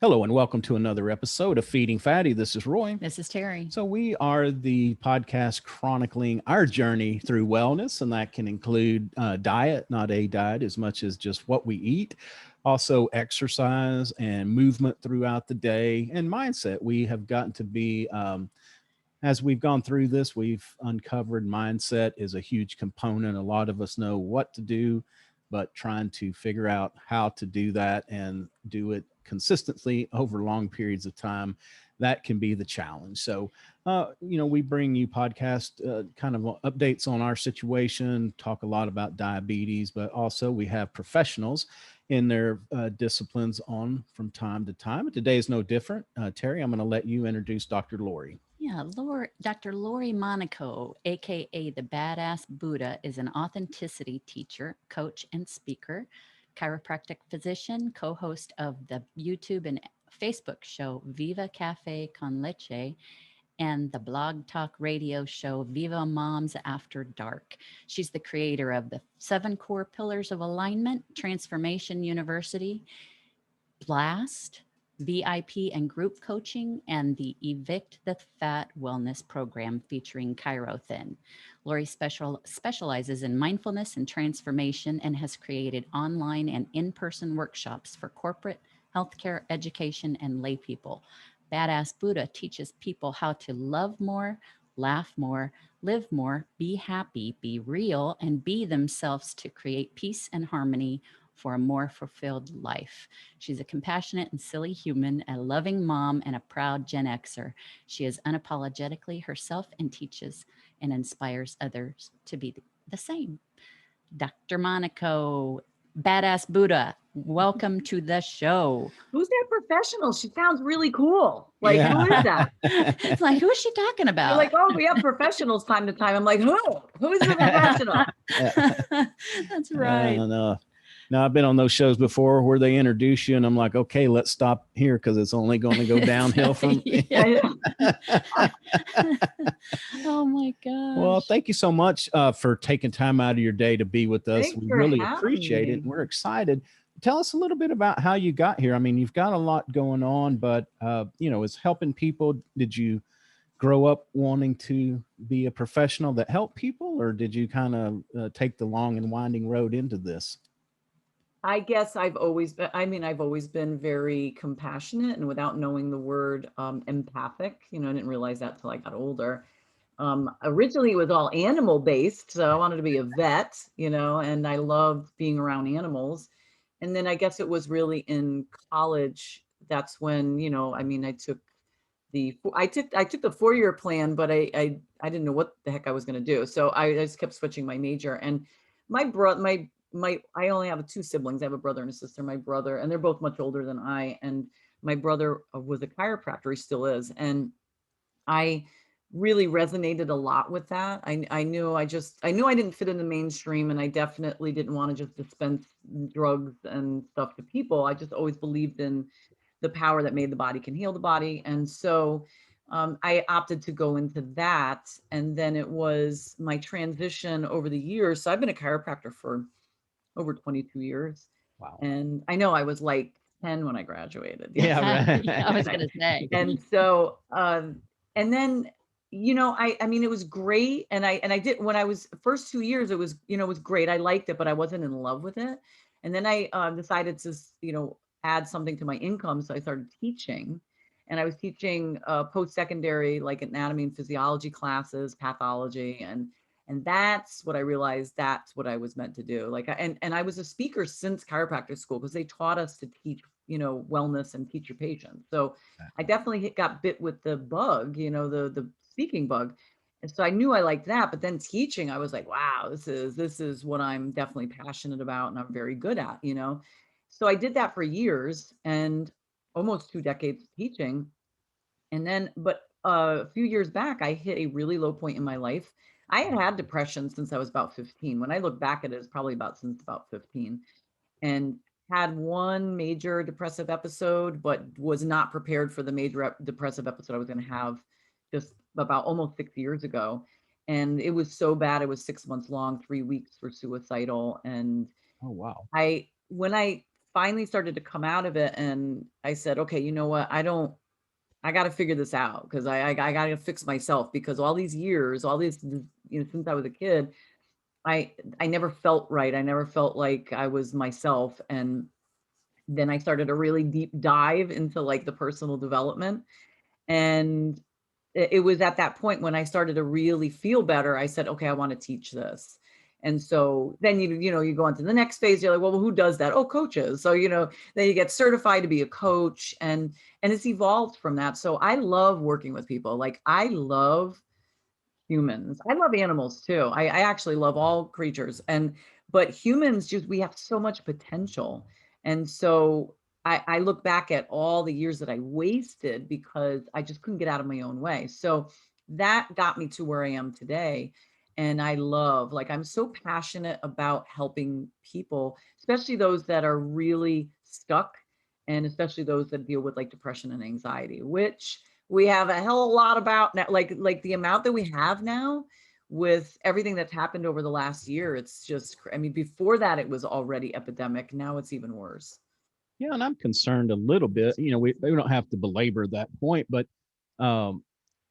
Hello and welcome to another episode of Feeding Fatty. This is Roy. This is Terry. So we are the podcast chronicling our journey through wellness, and that can include diet, not a diet, as much as just what we eat. Also exercise and movement throughout the day and mindset. We have gotten to be, as we've gone through this, we've uncovered mindset is a huge component. A lot of us know what to do, but trying to figure out how to do that and do it consistently over long periods of time, that can be the challenge. So, we bring you podcast kind of updates on our situation, talk a lot about diabetes, but also we have professionals in their disciplines on from time to time. And today is no different. Terry, I'm going to let you introduce Dr. Lori. Yeah, Dr. Lori Monaco, aka the Badass Buddha, is an authenticity teacher, coach, and speaker, chiropractic physician, co-host of the YouTube and Facebook show Viva Cafe con Leche, and the blog talk radio show Viva Moms After Dark. She's the creator of the 7 Core Pillars of Alignment, Transformation University, Blast, VIP and group coaching, and the Evict the Fat Wellness program featuring ChiroThin. Lori specializes in mindfulness and transformation and has created online and in-person workshops for corporate, healthcare, education, and lay people. Badass Buddha teaches people how to love more, laugh more, live more, be happy, be real, and be themselves to create peace and harmony for a more fulfilled life. She's a compassionate and silly human, a loving mom, and a proud Gen Xer. She is unapologetically herself and teaches and inspires others to be the same. Dr. Monaco, Badass Buddha, welcome to the show. Who's that professional? She sounds really cool. Who is that? It's like, who is she talking about? You're like, oh, we have professionals time to time. I'm like, who? Who's the professional? That's right. Now, I've been on those shows before where they introduce you and I'm like, okay, let's stop here because it's only going to go downhill from. Oh my gosh. Well, thank you so much for taking time out of your day to be with us. Thanks We for really having appreciate me. it. We're excited. Tell us a little bit about how you got here. I mean, you've got a lot going on, but, it's helping people. Did you grow up wanting to be a professional that helped people, or did you kind of take the long and winding road into this? I guess I've always been very compassionate, and without knowing the word empathic, I didn't realize that till I got older. Originally it was all animal based. So I wanted to be a vet, and I loved being around animals. And then I guess it was really in college. That's when, I took the 4-year plan, but I didn't know what the heck I was going to do. So I just kept switching my major. And my brother, I only have 2 siblings. I have a brother and a sister. My brother, and they're both much older than I. And my brother was a chiropractor. He still is. And I really resonated a lot with that. I knew I didn't fit in the mainstream, and I definitely didn't want to just dispense drugs and stuff to people. I just always believed in the power that made the body can heal the body. And so I opted to go into that. And then it was my transition over the years. So I've been a chiropractor for over 22 years. Wow. And I know I was like 10 when I graduated. Yeah, right. I was going to say. And so, and then, it was great. And I did, when I was first 2 years, it was great. I liked it, but I wasn't in love with it. And then I decided to, add something to my income. So I started teaching, and I was teaching post-secondary, like anatomy and physiology classes, pathology. And that's what I realized, that's what I was meant to do. And I was a speaker since chiropractic school, because they taught us to teach, wellness and teach your patients. So I definitely got bit with the bug, the speaking bug. And so I knew I liked that, but then teaching, I was like, wow, this is what I'm definitely passionate about and I'm very good at, So I did that for years and almost 2 decades teaching. And then, but a few years back, I hit a really low point in my life. I had depression since I was about 15. When I look back at it, it's probably since about 15. And had one major depressive episode, but was not prepared for the major depressive episode I was going to have just about almost 6 years ago. And it was so bad. It was 6 months long, 3 weeks were suicidal. And Oh, wow. when I finally started to come out of it, and I said, okay, you know what? I got to figure this out, because I got to fix myself, because all these years, all this, since I was a kid, I I never felt right. I never felt like I was myself. And then I started a really deep dive into like the personal development. And it was at that point when I started to really feel better. I said, okay, I want to teach this. And so then you go on to the next phase. You're like, well, who does that? Oh, coaches. So, then you get certified to be a coach, and it's evolved from that. So I love working with people. Like, I love humans. I love animals too. I actually love all creatures. But humans, just, we have so much potential. And so I look back at all the years that I wasted because I just couldn't get out of my own way. So that got me to where I am today. And I love, like, I'm so passionate about helping people, especially those that are really stuck, and especially those that deal with like depression and anxiety, which we have a hell of a lot about now. Like the amount that we have now with everything that's happened over the last year, it's just, I mean, before that it was already epidemic. Now it's even worse. Yeah, and I'm concerned a little bit. We don't have to belabor that point, but um,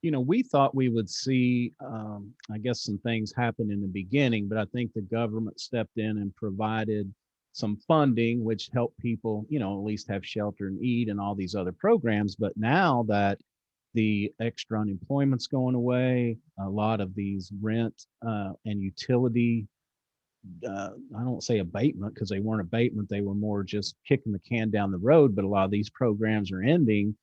we thought we would see, I guess, some things happen in the beginning, but I think the government stepped in and provided some funding, which helped people, at least have shelter and eat and all these other programs. But now that the extra unemployment's going away, a lot of these rent and utility, I don't say abatement, because they weren't abatement. They were more just kicking the can down the road. But a lot of these programs are ending.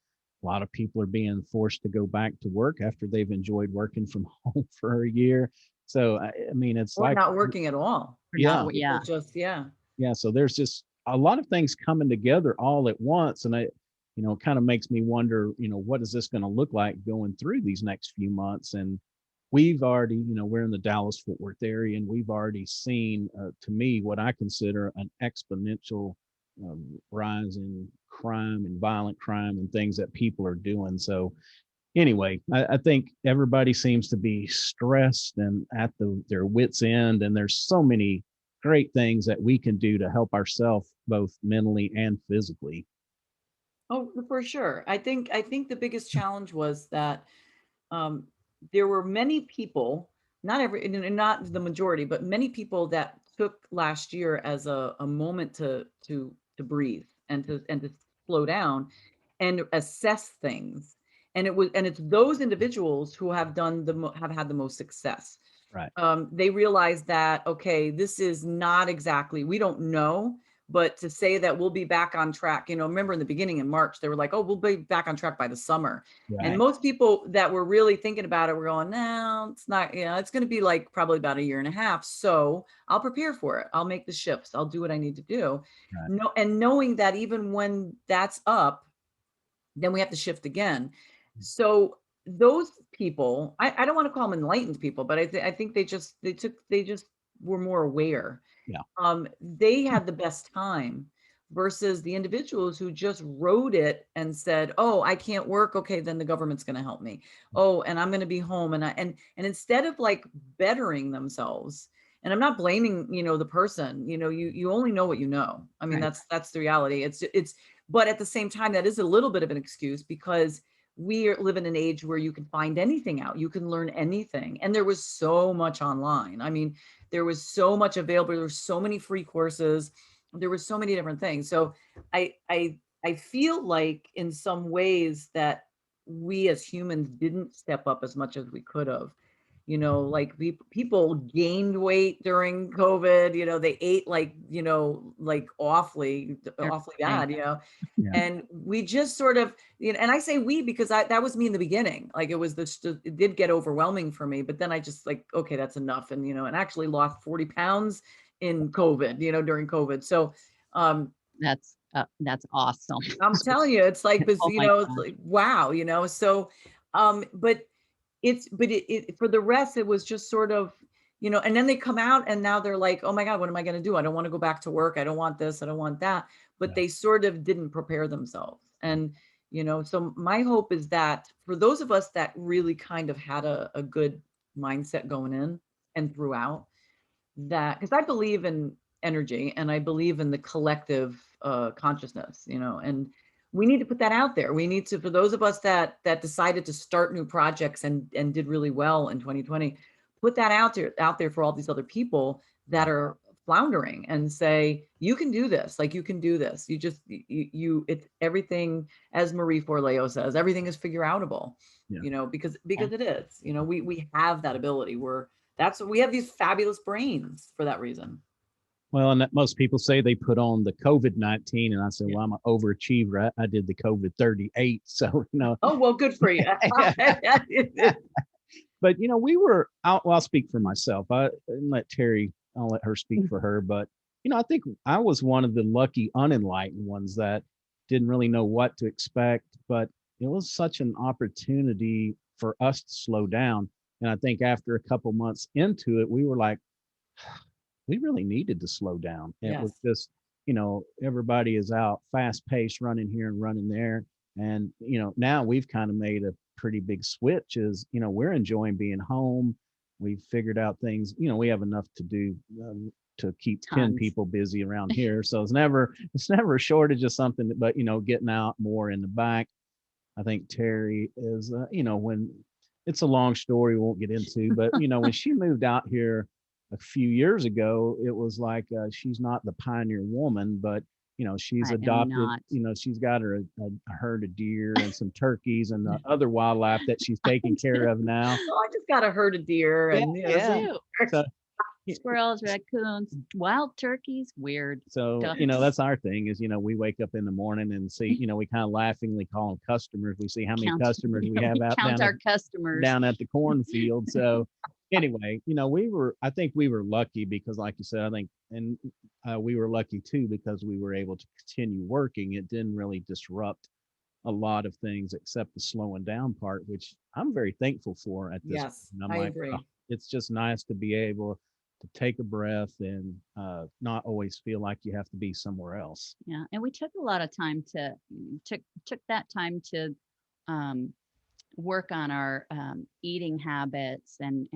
A lot of people are being forced to go back to work after they've enjoyed working from home for a year. So, I mean, it's Or like, not working at all. Or not, yeah, People yeah. just, yeah. yeah. So there's just a lot of things coming together all at once. And it kind of makes me wonder, what is this going to look like going through these next few months? And we've already, we're in the Dallas Fort Worth area, and we've already seen, to me, what I consider an exponential rise in crime and violent crime and things that people are doing. So anyway, I think everybody seems to be stressed and at their wits' end, and there's so many great things that we can do to help ourselves both mentally and physically. Oh, for sure. I think the biggest challenge was that um, there were many people, not every, and not the majority, but many people that took last year as a moment to breathe and to slow down and assess things. And it's those individuals who have have had the most success. Right. They realize that, okay, this is not exactly, we don't know, but to say that we'll be back on track, remember in the beginning in March, they were like, oh, we'll be back on track by the summer. And Right. most people that were really thinking about it were going, no, it's not, it's going to be like probably about a year and a half. So I'll prepare for it. I'll make the shifts. I'll do what I need to do. Right. No, and knowing that even when that's up, then we have to shift again. So those people, I don't want to call them enlightened people, but I think they just were more aware. Yeah. They had the best time versus the individuals who just wrote it and said, oh, I can't work. Okay, then the government's going to help me. Oh, and I'm going to be home. And instead of like bettering themselves, and I'm not blaming, the person, you only know what you know. I mean, Right. that's the reality. But at the same time, that is a little bit of an excuse, because live in an age where you can find anything out. You can learn anything. And there was so much online. I mean, there was so much available. There were so many free courses. There were so many different things. So I feel like in some ways that we as humans didn't step up as much as we could have. Like people gained weight during COVID. They ate like, like awfully Right. bad, Yeah. and we just sort of, and I say we because that was me in the beginning. Like, it did get overwhelming for me, but then I just like, okay, that's enough. And actually lost 40 pounds in COVID, during COVID. So um, That's awesome. I'm telling you, it's like this, Oh my it's gosh. like, wow, so, but for the rest, it was just sort of, and then they come out and now they're like, oh my God, what am I going to do? I don't want to go back to work. I don't want this. I don't want that. But Yeah. they sort of didn't prepare themselves. And, so my hope is that for those of us that really kind of had a good mindset going in and throughout, that, because I believe in energy and I believe in the collective consciousness, and we need to put that out there. We need to, for those of us that decided to start new projects and did really well in 2020, put that out there for all these other people that are floundering, and say, you can do this. Like, you can do this. You just, it's everything, as Marie Forleo says, everything is figure outable, Yeah. because Yeah. it is, we have that ability. That's what we have, these fabulous brains for that reason. Well, and that most people say they put on the COVID-19, and I said, Yeah. well, I'm an overachiever. I did the COVID-38. So, Oh, well, good for you. but, we were out. Well, I'll speak for myself. I'll let her speak for her. But, I think I was one of the lucky unenlightened ones that didn't really know what to expect, but it was such an opportunity for us to slow down. And I think after a couple months into it, we were like, we really needed to slow down. It was Yes. just, everybody is out fast paced, running here and running there. And, now we've kind of made a pretty big switch is, we're enjoying being home. We've figured out things, we have enough to do to keep 10 Tons. people busy around here. So it's never a shortage of something, but, getting out more in the back. I think Terry is, when it's a long story, we won't get into, but, when she moved out here a few years ago, it was like she's not the pioneer woman, but, she's I am adopted, not. she's got her a herd of deer and some turkeys and the other wildlife that she's taking care of now. Well, I just got a herd of deer, Yeah, and yeah. Too. So, Squirrels, raccoons, wild turkeys, weird. So, Ducks. that's our thing is, we wake up in the morning and see, we kind of laughingly call them customers. We see how many customers we have out count our customers. down at the cornfield. So anyway, I think we were lucky because, like you said, I think, and we were lucky too, because we were able to continue working. It didn't really disrupt a lot of things except the slowing down part, which I'm very thankful for at this point. yes, And I'm I like, agree. oh, it's just nice to be able to take a breath and not always feel like you have to be somewhere else. Yeah, and we took a lot of time to took that time to um, work on our eating habits and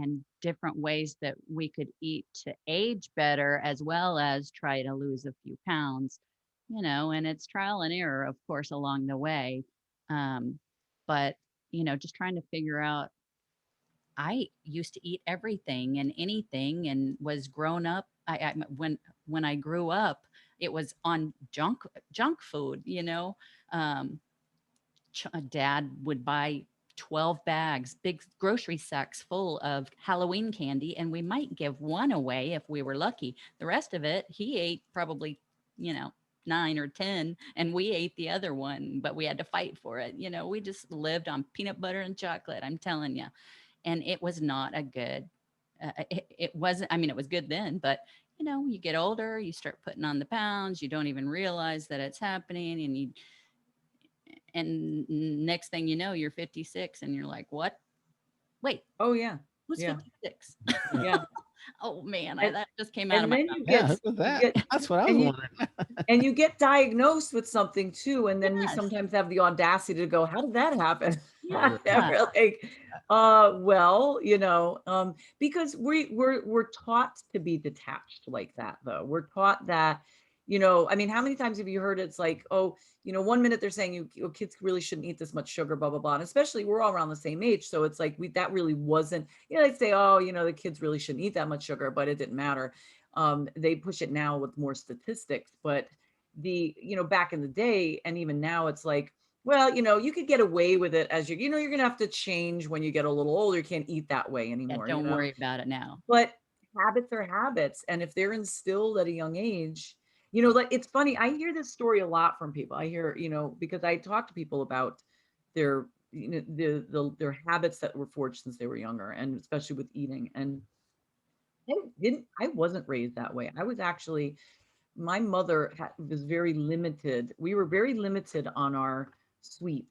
different ways that we could eat to age better, as well as try to lose a few pounds. And it's trial and error, of course, along the way. Um, but just trying to figure out. I used to eat everything and anything, and was grown up. When I grew up, it was on junk food. Um, Dad would buy 12 bags, big grocery sacks full of Halloween candy, and we might give one away if we were lucky. The rest of it, he ate probably, 9 or 10, and we ate the other one, but we had to fight for it. We just lived on peanut butter and chocolate. I'm telling you. And it was not a good, it wasn't, I mean, it was good then, but you get older, you start putting on the pounds, you don't even realize that it's happening. And next thing you know, you're 56 and you're like, what? Wait, Oh, yeah. who's Yeah. 56? Yeah. Oh man, And, that just came out of and my then mouth. Yeah, who was that? That's what I was and you wondering. and you get diagnosed with something too, and then we Yes. sometimes have the audacity to go, how did that happen? Yeah. We're like, well, because we're taught to be detached like that, though. We're taught that, I mean, how many times have you heard it's like, oh, one minute they're saying kids really shouldn't eat this much sugar, blah blah blah, and especially we're all around the same age, so it's like that really wasn't, they'd say, oh, the kids really shouldn't eat that much sugar, but it didn't matter. They push it now with more statistics, but back in the day, and even now, it's like, well, you could get away with it as you're going to have to change when you get a little older. You can't eat that way Yeah, anymore, don't worry about it now. but habits are habits. And if they're instilled at a young age, like, it's funny. I hear this story a lot from people. I hear, because I talk to people about their, their habits that were forged since they were younger, and especially with eating. And I wasn't raised that way. I was actually, my mother was very limited. We were very limited on our sweets.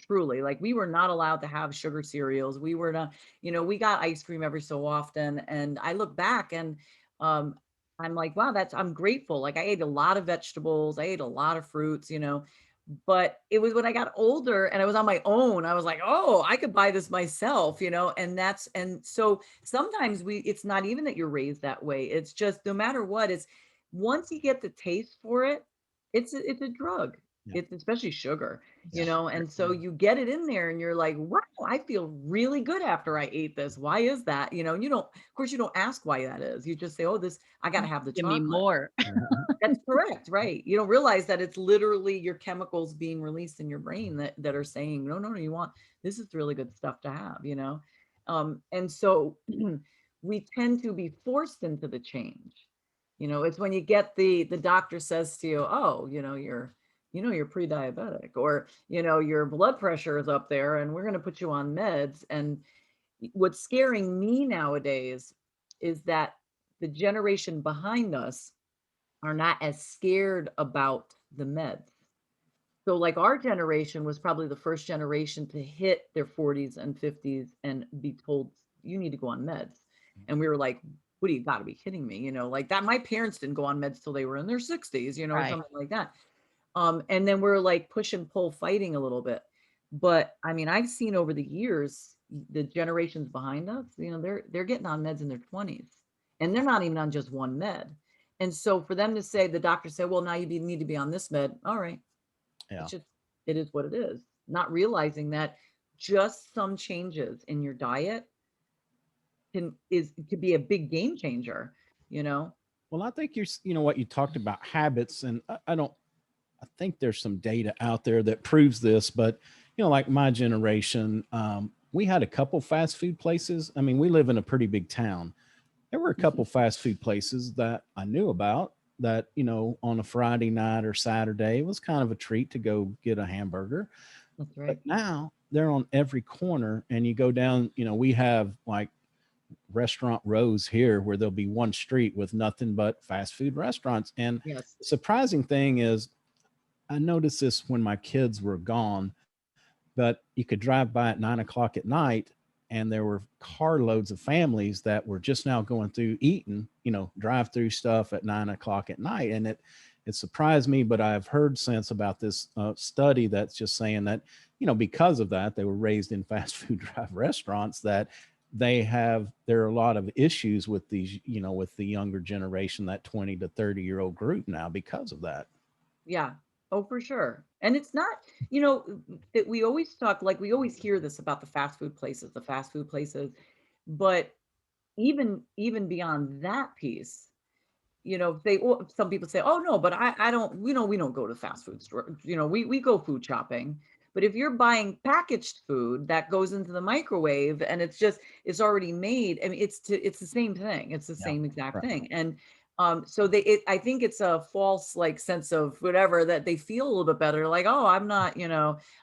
Truly, like, we were not allowed to have sugar cereals. We were not, we got ice cream every so often. And I look back, and um, I'm like, wow, I'm grateful. Like, I ate a lot of vegetables. I ate a lot of fruits, but it was when I got older and I was on my own, I was like, oh, I could buy this myself, and so sometimes it's not even that you're raised that way. It's just, no matter what, it's once you get the taste for it, it's a drug. Yeah. It's especially sugar, Yeah. and so you get it in there and you're like, wow, I feel really good after I ate this. Why is that? And you don't, of course, you don't ask why that is. You just say, oh, I got to have the Give me chocolate. more. That's correct, right? You don't realize that it's literally your chemicals being released in your brain that are saying, no, no, no, this is really good stuff to have. And so we tend to be forced into the change. It's when you get the doctor says to you, oh, you're pre-diabetic, or, your blood pressure is up there and we're going to put you on meds. And what's scaring me nowadays is that the generation behind us are not as scared about the meds. So like our generation was probably the first generation to hit their 40s and 50s and be told you need to go on meds. And we were like, what do you got to be kidding me? Like that. My parents didn't go on meds till they were in their 60s, or Right. something like that. And then we're like push and pull fighting a little bit. But I mean, I've seen over the years, the generations behind us, they're getting on meds in their 20s, and they're not even on just one med. And so for them to say, the doctor said, well, now need to be on this med. All right. Yeah. It is what it is. Not realizing that just some changes in your diet could be a big game changer. Well, I think what you talked about habits, and I think there's some data out there that proves this, but like my generation, we had a couple fast food places. I mean, we live in a pretty big town. There were a couple fast food places that I knew about that, on a Friday night or Saturday, it was kind of a treat to go get a hamburger. That's But right. now they're on every corner, and you go down, we have like restaurant rows here where there'll be one street with nothing but fast food restaurants. And Yes. the surprising thing is, I noticed this when my kids were gone, but you could drive by at 9 o'clock at night and there were carloads of families that were just now going through eating, drive through stuff at 9 o'clock at night. And it surprised me, but I've heard since about this study that's just saying that, because of that, they were raised in fast food drive restaurants, that there are a lot of issues with these, with the younger generation, that 20 to 30-year-old group now because of that. Yeah. Oh, for sure. And it's not, that we always talk, like we always hear this about the fast food places, but even beyond that piece, some people say, oh no, but I don't, we don't go to fast food store. We go food shopping. But if you're buying packaged food that goes into the microwave and it's already made, I mean, it's the same thing. It's the Yeah. same exact Right. thing. And so I think it's a false like sense of whatever, that they feel a little bit better. Like, oh, I'm not,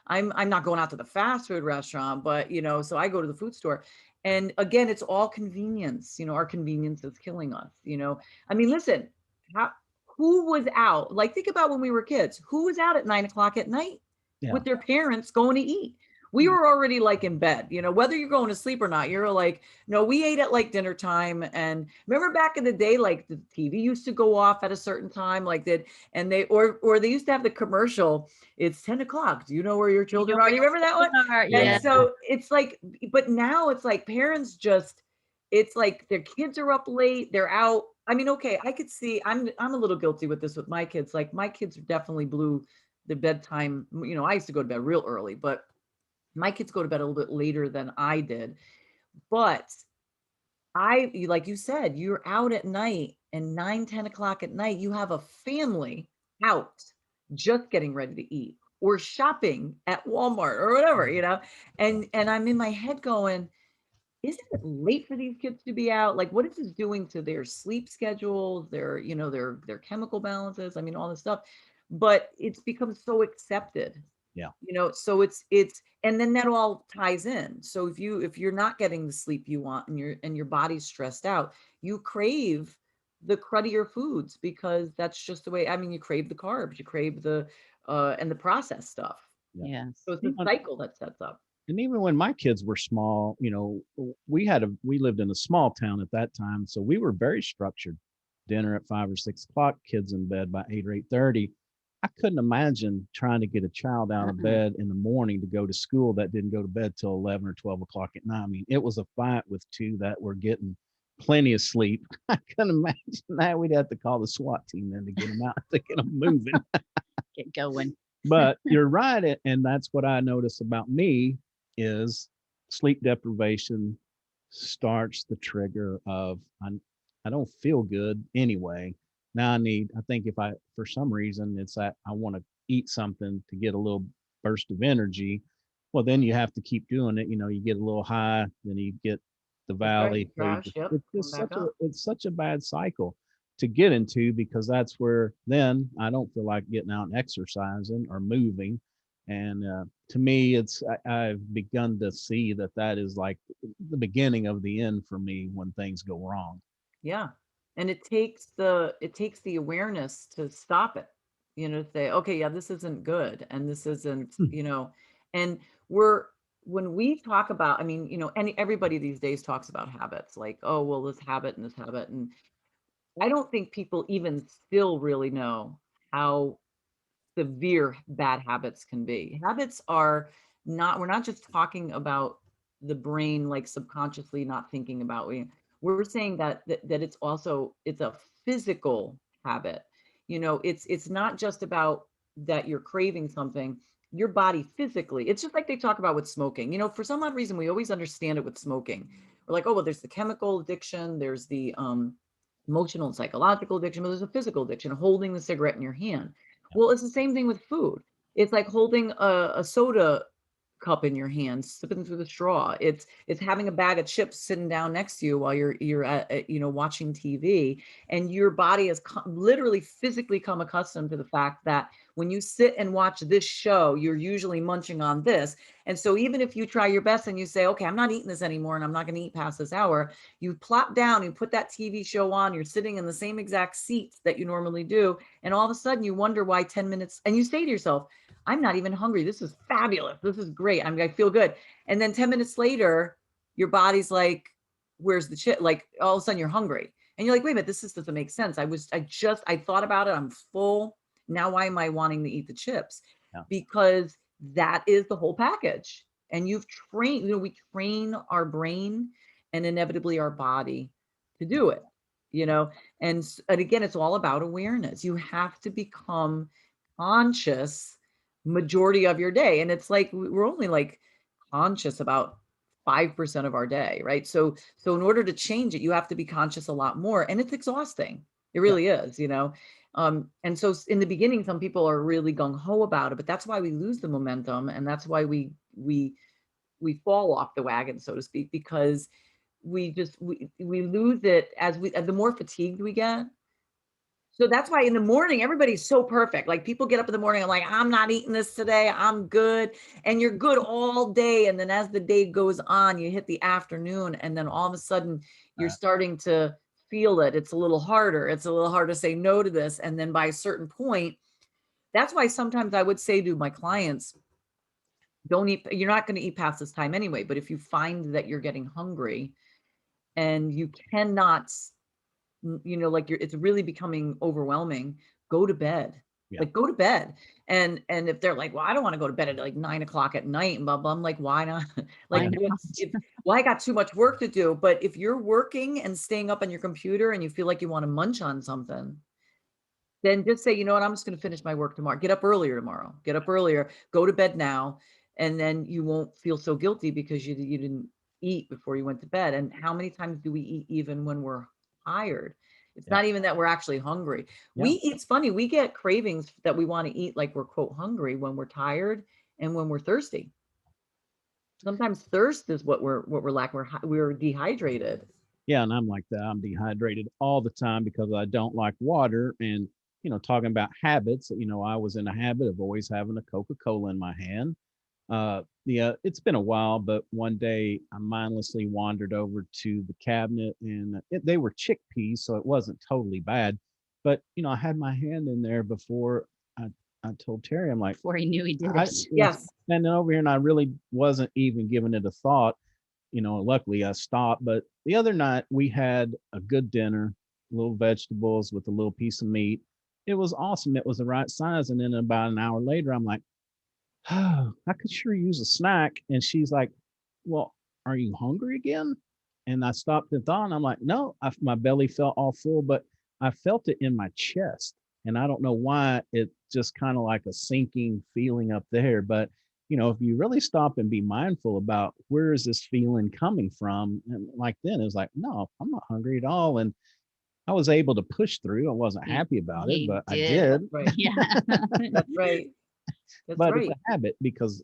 I'm not going out to the fast food restaurant, but so I go to the food store. And again, it's all convenience. Our convenience is killing us. I mean, listen, how, who was out? Like, think about when we were kids. Who was out at 9 o'clock at night Yeah. with their parents going to eat? We were already like in bed, whether you're going to sleep or not. You're like, no, we ate at like dinner time. And remember back in the day, like the TV used to go off at a certain time, like that, and or they used to have the commercial. It's 10 o'clock. Do you know where your children are? Do you remember that one? Yeah. And so it's like, but now it's like parents just, it's like their kids are up late, they're out. I mean, okay, I could see, I'm a little guilty with this with my kids. Like my kids definitely blew the bedtime. I used to go to bed real early, but my kids go to bed a little bit later than I did. But like you said, you're out at night, and 9, 10 o'clock at night, you have a family out just getting ready to eat or shopping at Walmart or whatever, and I'm in my head going, isn't it late for these kids to be out? Like, what is this doing to their sleep schedules, their chemical balances? I mean, all this stuff. But it's become so accepted, Yeah. so it's and then that all ties in. So if you're not getting the sleep you want, and your body's stressed out, you crave the cruddier foods, because that's just the way. I mean, you crave the carbs, you crave the and the processed stuff. Yeah. Yes. So it's a cycle that sets up. And even when my kids were small, we lived in a small town at that time, so we were very structured. Dinner at 5 or 6 o'clock, kids in bed by 8 or 8:30. I couldn't imagine trying to get a child out of bed in the morning to go to school that didn't go to bed till 11 or 12 o'clock at night. I mean, it was a fight with two that were getting plenty of sleep. I can imagine that we'd have to call the SWAT team in to get them out, to get them moving. Get going. But you're right, and that's what I notice about me is sleep deprivation starts the trigger of I don't feel good anyway. Now I think if I, for some reason, it's that I want to eat something to get a little burst of energy. Well, then you have to keep doing it. You get a little high, then you get the That's right. You valley. crash. Yep. It's Come just back up. it's such a bad cycle to get into, because that's where then I don't feel like getting out and exercising or moving. And to me, I've begun to see that is like the beginning of the end for me when things go wrong. Yeah. And it takes the awareness to stop it, to say, okay, yeah, this isn't good. And this isn't, Hmm. and we're, when we talk about, I mean, everybody these days talks about habits, like, oh, well, this habit and this habit. And I don't think people even still really know how severe bad habits can be. Habits are not, we're not just talking about the brain like subconsciously not thinking about. We're saying that it's also, it's a physical habit. It's not just about that you're craving something, your body physically. It's just like they talk about with smoking. For some odd reason we always understand it with smoking. We're like, oh, well, there's the chemical addiction, there's the emotional and psychological addiction, but there's a physical addiction, holding the cigarette in your hand. Well, it's the same thing with food. It's like holding a soda cup in your hand, sipping through the straw. It's having a bag of chips sitting down next to you while you're at watching TV, and your body has literally physically come accustomed to the fact that when you sit and watch this show, you're usually munching on this. And so even if you try your best and you say, okay, I'm not eating this anymore and I'm not going to eat past this hour, you plop down, you put that TV show on, you're sitting in the same exact seats that you normally do, and all of a sudden you wonder why 10 minutes, and you say to yourself, I'm not even hungry. This is fabulous. This is great. I feel good. And then 10 minutes later, your body's like, where's the chip? Like all of a sudden you're hungry. And you're like, wait a minute, doesn't make sense. I thought about it. I'm full. Now, why am I wanting to eat the chips? Yeah. Because that is the whole package. And you've trained, we train our brain and inevitably our body to do it, and again, it's all about awareness. You have to become conscious majority of your day. And it's like, we're only like conscious about 5% of our day, right? So in order to change it, you have to be conscious a lot more. And it's exhausting. It really is, and so in the beginning, some people are really gung-ho about it, but that's why we lose the momentum. And that's why we fall off the wagon, so to speak, because we lose it as the more fatigued we get. So that's why in the morning, everybody's so perfect. Like people get up in the morning, I'm like, I'm not eating this today. I'm good. And you're good all day. And then as the day goes on, you hit the afternoon, and then all of a sudden you're starting to feel it. It's a little harder. It's a little hard to say no to this. And then by a certain point, that's why sometimes I would say to my clients, don't eat. You're not going to eat past this time anyway. But if you find that you're getting hungry and you cannot, like it's really becoming overwhelming, go to bed. Yeah. Like go to bed. And if they're like, well, I don't want to go to bed at like 9 o'clock at night and blah blah, I'm like, why not? Like, well, I got too much work to do. But if you're working and staying up on your computer and you feel like you want to munch on something, then just say, you know what, I'm just going to finish my work tomorrow. Get up earlier tomorrow. Get up earlier. Go to bed now. And then you won't feel so guilty because you didn't eat before you went to bed. And how many times do we eat even when we're tired? It's not even that we're actually hungry. Yeah. It's funny. We get cravings that we want to eat like we're quote hungry when we're tired and when we're thirsty. Sometimes thirst is what we're lacking. We're dehydrated. Yeah, and I'm like that. I'm dehydrated all the time because I don't like water. And talking about habits, I was in a habit of always having a Coca-Cola in my hand. Yeah, it's been a while, but one day I mindlessly wandered over to the cabinet, and they were chickpeas, so it wasn't totally bad. But I had my hand in there before I told Terry, I'm like, Before he knew he did I it. was Yes. standing over here, and I really wasn't even giving it a thought. Luckily I stopped. But the other night we had a good dinner, little vegetables with a little piece of meat. It was awesome. It was the right size. And then about an hour later, I'm like, oh, I could sure use a snack. And she's like, well, are you hungry again? And I stopped and thought, and I'm like, no, my belly felt all full, but I felt it in my chest. And I don't know why, it just kind of like a sinking feeling up there. But, if you really stop and be mindful about where is this feeling coming from, and like then it was like, no, I'm not hungry at all. And I was able to push through. I wasn't He, happy about it, he but I did. did. Right. Yeah. That's right. That's But it's right. a habit because,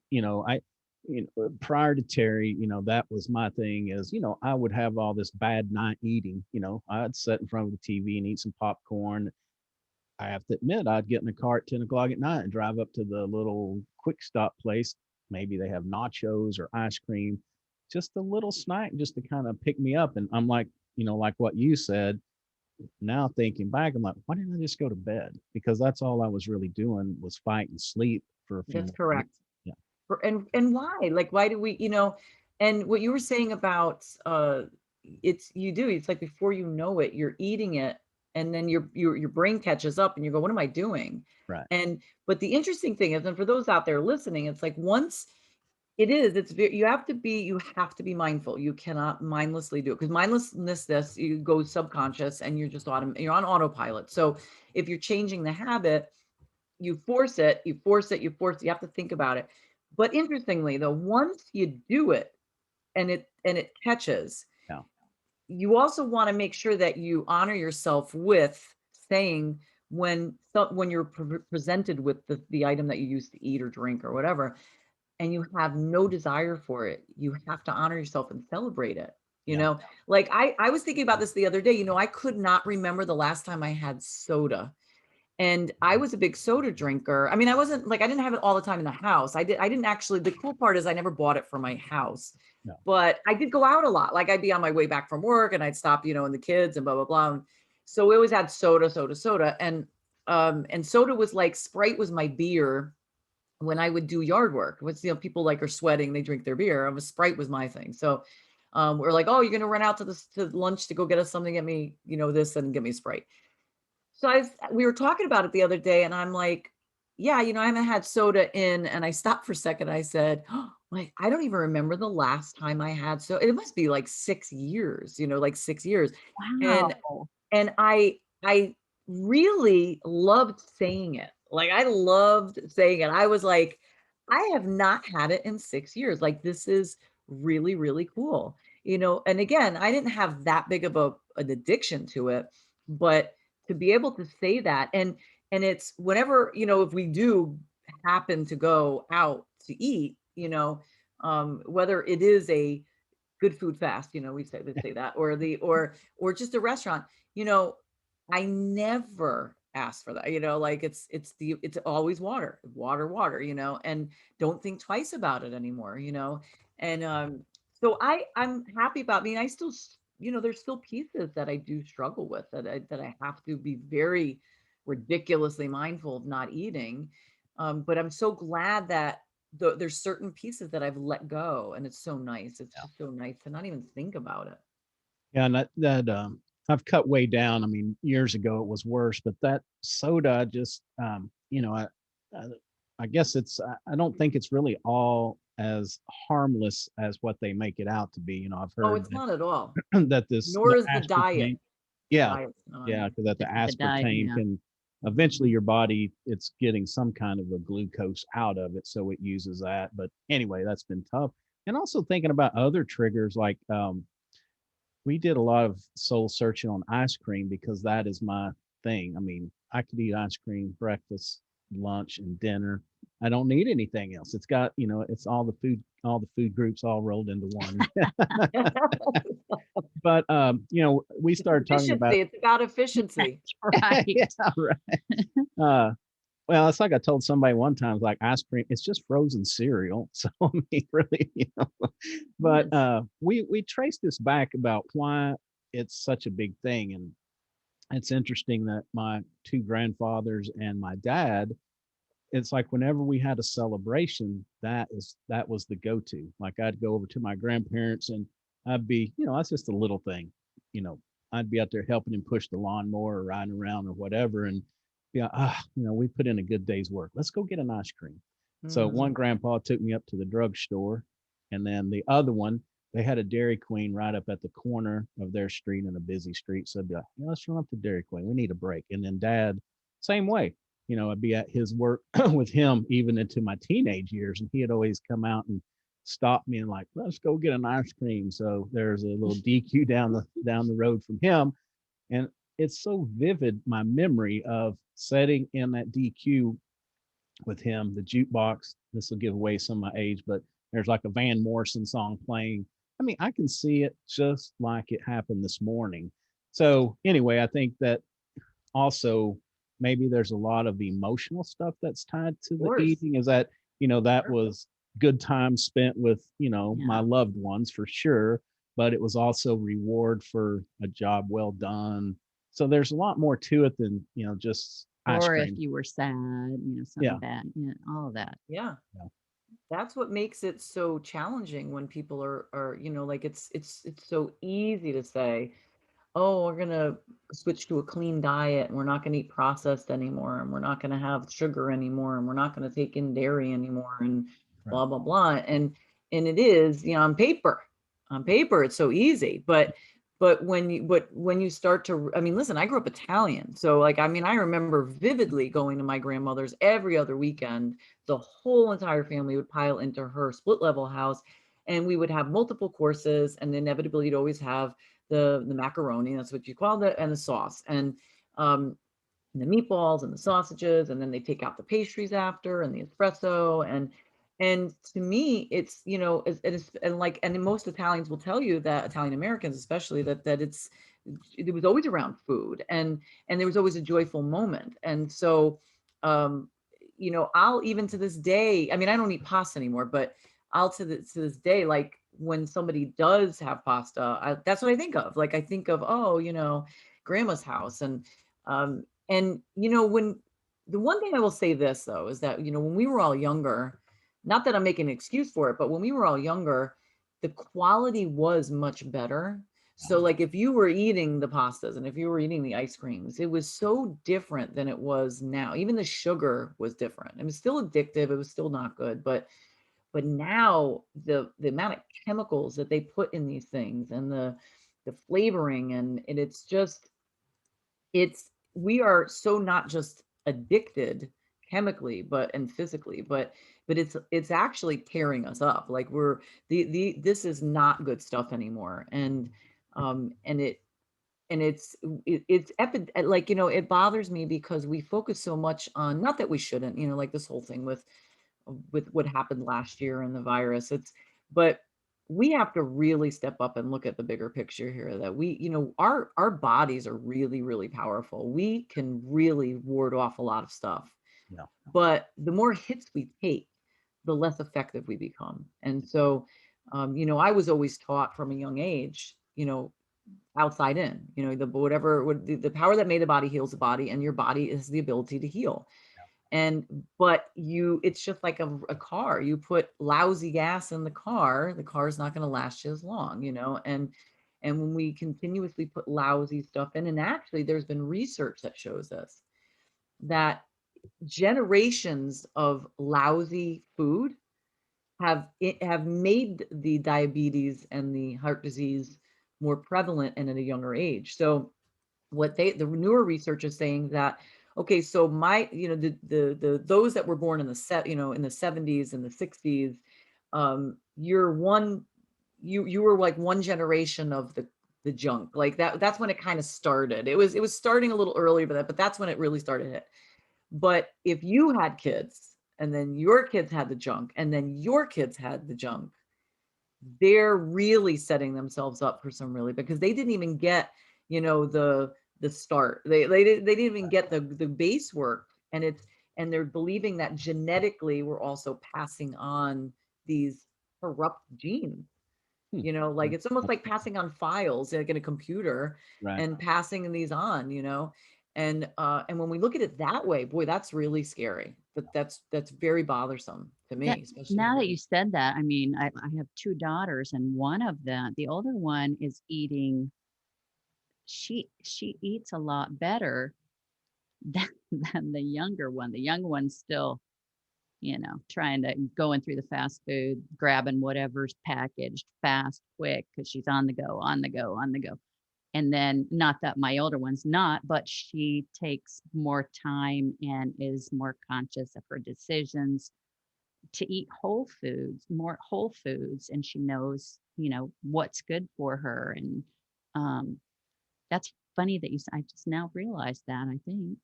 prior to Terry, that was my thing is, I would have all this bad night eating. I'd sit in front of the TV and eat some popcorn. I have to admit, I'd get in the car at 10 o'clock at night and drive up to the little quick stop place. Maybe they have nachos or ice cream, just a little snack just to kind of pick me up. And I'm like, like what you said, now thinking back, I'm like, why didn't I just go to bed? Because that's all I was really doing was fight and sleep for a few That's more years. correct. Yeah. And why? Like, why do we, and what you were saying about it's like before you know it, you're eating it, and then your brain catches up and you go, what am I doing? Right. And but the interesting thing is, and for those out there listening, it's like once it's very, you have to be mindful. You cannot mindlessly do it, because mindlessness, you go subconscious and you're just you're on autopilot. So if you're changing the habit, you force it, you force it, you force it, you have to think about it. But interestingly, though, once you do it and it catches, Yeah. you also want to make sure that you honor yourself with saying, when you're presented with the item that you used to eat or drink or whatever, and you have no desire for it, you have to honor yourself and celebrate it. Yeah. Like I was thinking about this the other day. I could not remember the last time I had soda. And I was a big soda drinker. I mean, I didn't have it all the time in the house. I didn't actually, the cool part is I never bought it for my house, No. but I did go out a lot. Like I'd be on my way back from work and I'd stop, and the kids and blah, blah, blah. And so we always had soda, soda, soda. And soda was like, Sprite was my beer when I would do yard work. People like are sweating, they drink their beer. Sprite was my thing. So we're like, oh, you're going to run out to lunch to go get us something, get me, this, and get me Sprite. So we were talking about it the other day, and I'm like, yeah, I haven't had soda in, and I stopped for a second. I said, oh, like, I don't even remember the last time I had so it must be like 6 years, like 6 years. And Wow. and I really loved saying it. Like I loved saying it. I was like, I have not had it in 6 years. Like this is really, really cool. And again, I didn't have that big of an addiction to it, but to be able to say that, and it's whenever, if we do happen to go out to eat, whether it is a good food fast, they say that, or just a restaurant, you know, I never ask for that, like it's always water, water, water, and don't think twice about it anymore, and so I'm happy about me. I still, there's still pieces that I do struggle with, that I have to be very ridiculously mindful of not eating, but I'm so glad that there's certain pieces that I've let go, and it's so nice. It's just so nice to not even think about it. Yeah, and that I've cut way down. I mean, years ago it was worse, but that soda just, I, I guess I don't think it's really all as harmless as what they make it out to be. I've Oh, heard it's not at all. that Nor the is the diet. aspartame, yeah, Diet's not on yeah, there. because that the The diet, aspartame yeah. can eventually your body, it's getting some kind of a glucose out of it, so it uses that. But anyway, that's been tough. And also thinking about other triggers like we did a lot of soul searching on ice cream because that is my thing. I mean, I could eat ice cream breakfast, lunch, and dinner. I don't need anything else. It's got, it's all the food groups all rolled into one. But we started talking about Efficiency. It's about efficiency. Right. yeah, right. Well, it's like I told somebody one time, it's like ice cream, it's just frozen cereal. So I mean, really, but we traced this back about why it's such a big thing. And it's interesting that my two grandfathers and my dad, it's like whenever we had a celebration, that was the go-to. Like I'd go over to my grandparents and I'd be, that's just a little thing, you know, I'd be out there helping him push the lawnmower or riding around or whatever. And yeah, we put in a good day's work. Let's go get an ice cream. So one Mm. grandpa took me up to the drugstore, and then the other one, they had a Dairy Queen right up at the corner of their street in a busy street. So I'd be like, yeah, let's run up to Dairy Queen. We need a break. And then dad, same way. I'd be at his work with him even into my teenage years. And he had always come out and stop me and like, let's go get an ice cream. So there's a little DQ down the road from him. And it's so vivid, my memory of sitting in that DQ with him, the jukebox. This will give away some of my age, but there's like a Van Morrison song playing. I mean, I can see it just like it happened this morning. So anyway, I think that also maybe there's a lot of emotional stuff that's tied to Of the course. eating. Is that, that Sure. was good time spent with, my Yeah. loved ones for sure, but it was also reward for a job well done. So there's a lot more to it than, just ice Or if cream. you were sad, something Yeah. bad, all of that. Yeah. Yeah. That's what makes it so challenging when people are, like it's so easy to say, oh, we're going to switch to a clean diet and we're not going to eat processed anymore and we're not going to have sugar anymore and we're not going to take in dairy anymore and Right. blah blah blah. And it is, on paper it's so easy, but when you start to, I mean, listen, I grew up Italian, so like, I mean, I remember vividly going to my grandmother's every other weekend. The whole entire family would pile into her split level house, and we would have multiple courses, and inevitably you'd always have the macaroni, that's what you call it, and the sauce, um and the meatballs and the sausages, and then they take out the pastries after and the espresso. And to me, it's, and like, and most Italians will tell you, that Italian Americans especially, that it was always around food, and there was always a joyful moment. And so, um I'll, even to this day, I mean, I don't eat pasta anymore, but I'll, to this day, like, when somebody does have pasta, that's what I think of. Like, I think of, oh, grandma's house. And when, the one thing I will say this though is that, when we were all younger, not that I'm making an excuse for it, but when we were all younger, the quality was much better. So like, if you were eating the pastas and if you were eating the ice creams, it was so different than it was now. Even the sugar was different. It was still addictive. It was still not good, but now the amount of chemicals that they put in these things, and the flavoring, and it's just, it's we are so not just addicted chemically, and physically, but it's actually tearing us up. Like, we're the this is not good stuff anymore. And like, it bothers me because we focus so much on, not that we shouldn't, like this whole thing with what happened last year and the virus. But we have to really step up and look at the bigger picture here, that we, our bodies are really, really powerful. We can really ward off a lot of stuff. Yeah. But the more hits we take, the less effective we become. And so, I was always taught from a young age, outside in, the power that made the body heals the body, and your body is the ability to heal. But it's just like a car. You put lousy gas in the car's not going to last you as long, and when we continuously put lousy stuff in, and actually there's been research that shows us that generations of lousy food have made the diabetes and the heart disease more prevalent and at a younger age. So the newer research is saying that, okay, so my, the those that were born in in the 70s and the 60s, you're one, you were like one generation of the junk. Like, that's when it kind of started. It was starting a little earlier, but that's when it really started hit. But if you had kids, and then your kids had the junk, and then your kids had the junk, they're really setting themselves up for some, really, because they didn't even get, the start. They didn't even get the base work. And they're believing that genetically we're also passing on these corrupt genes. Like, it's almost like passing on files, like in a computer, Right. and passing these on, and when we look at it that way, boy, that's really scary. That's very bothersome to Yeah, me, especially. now that you said that, I mean, I have two daughters, and one of them, the older one, is eating. She eats a lot better than the younger one. The young one's still, trying to going through the fast food, grabbing whatever's packaged fast, quick, because she's on the go, on the go, on the go. And then, not that my older one's not, but she takes more time and is more conscious of her decisions to eat more whole foods. And she knows, what's good for her. And um, that's funny that I just now realized that, I think,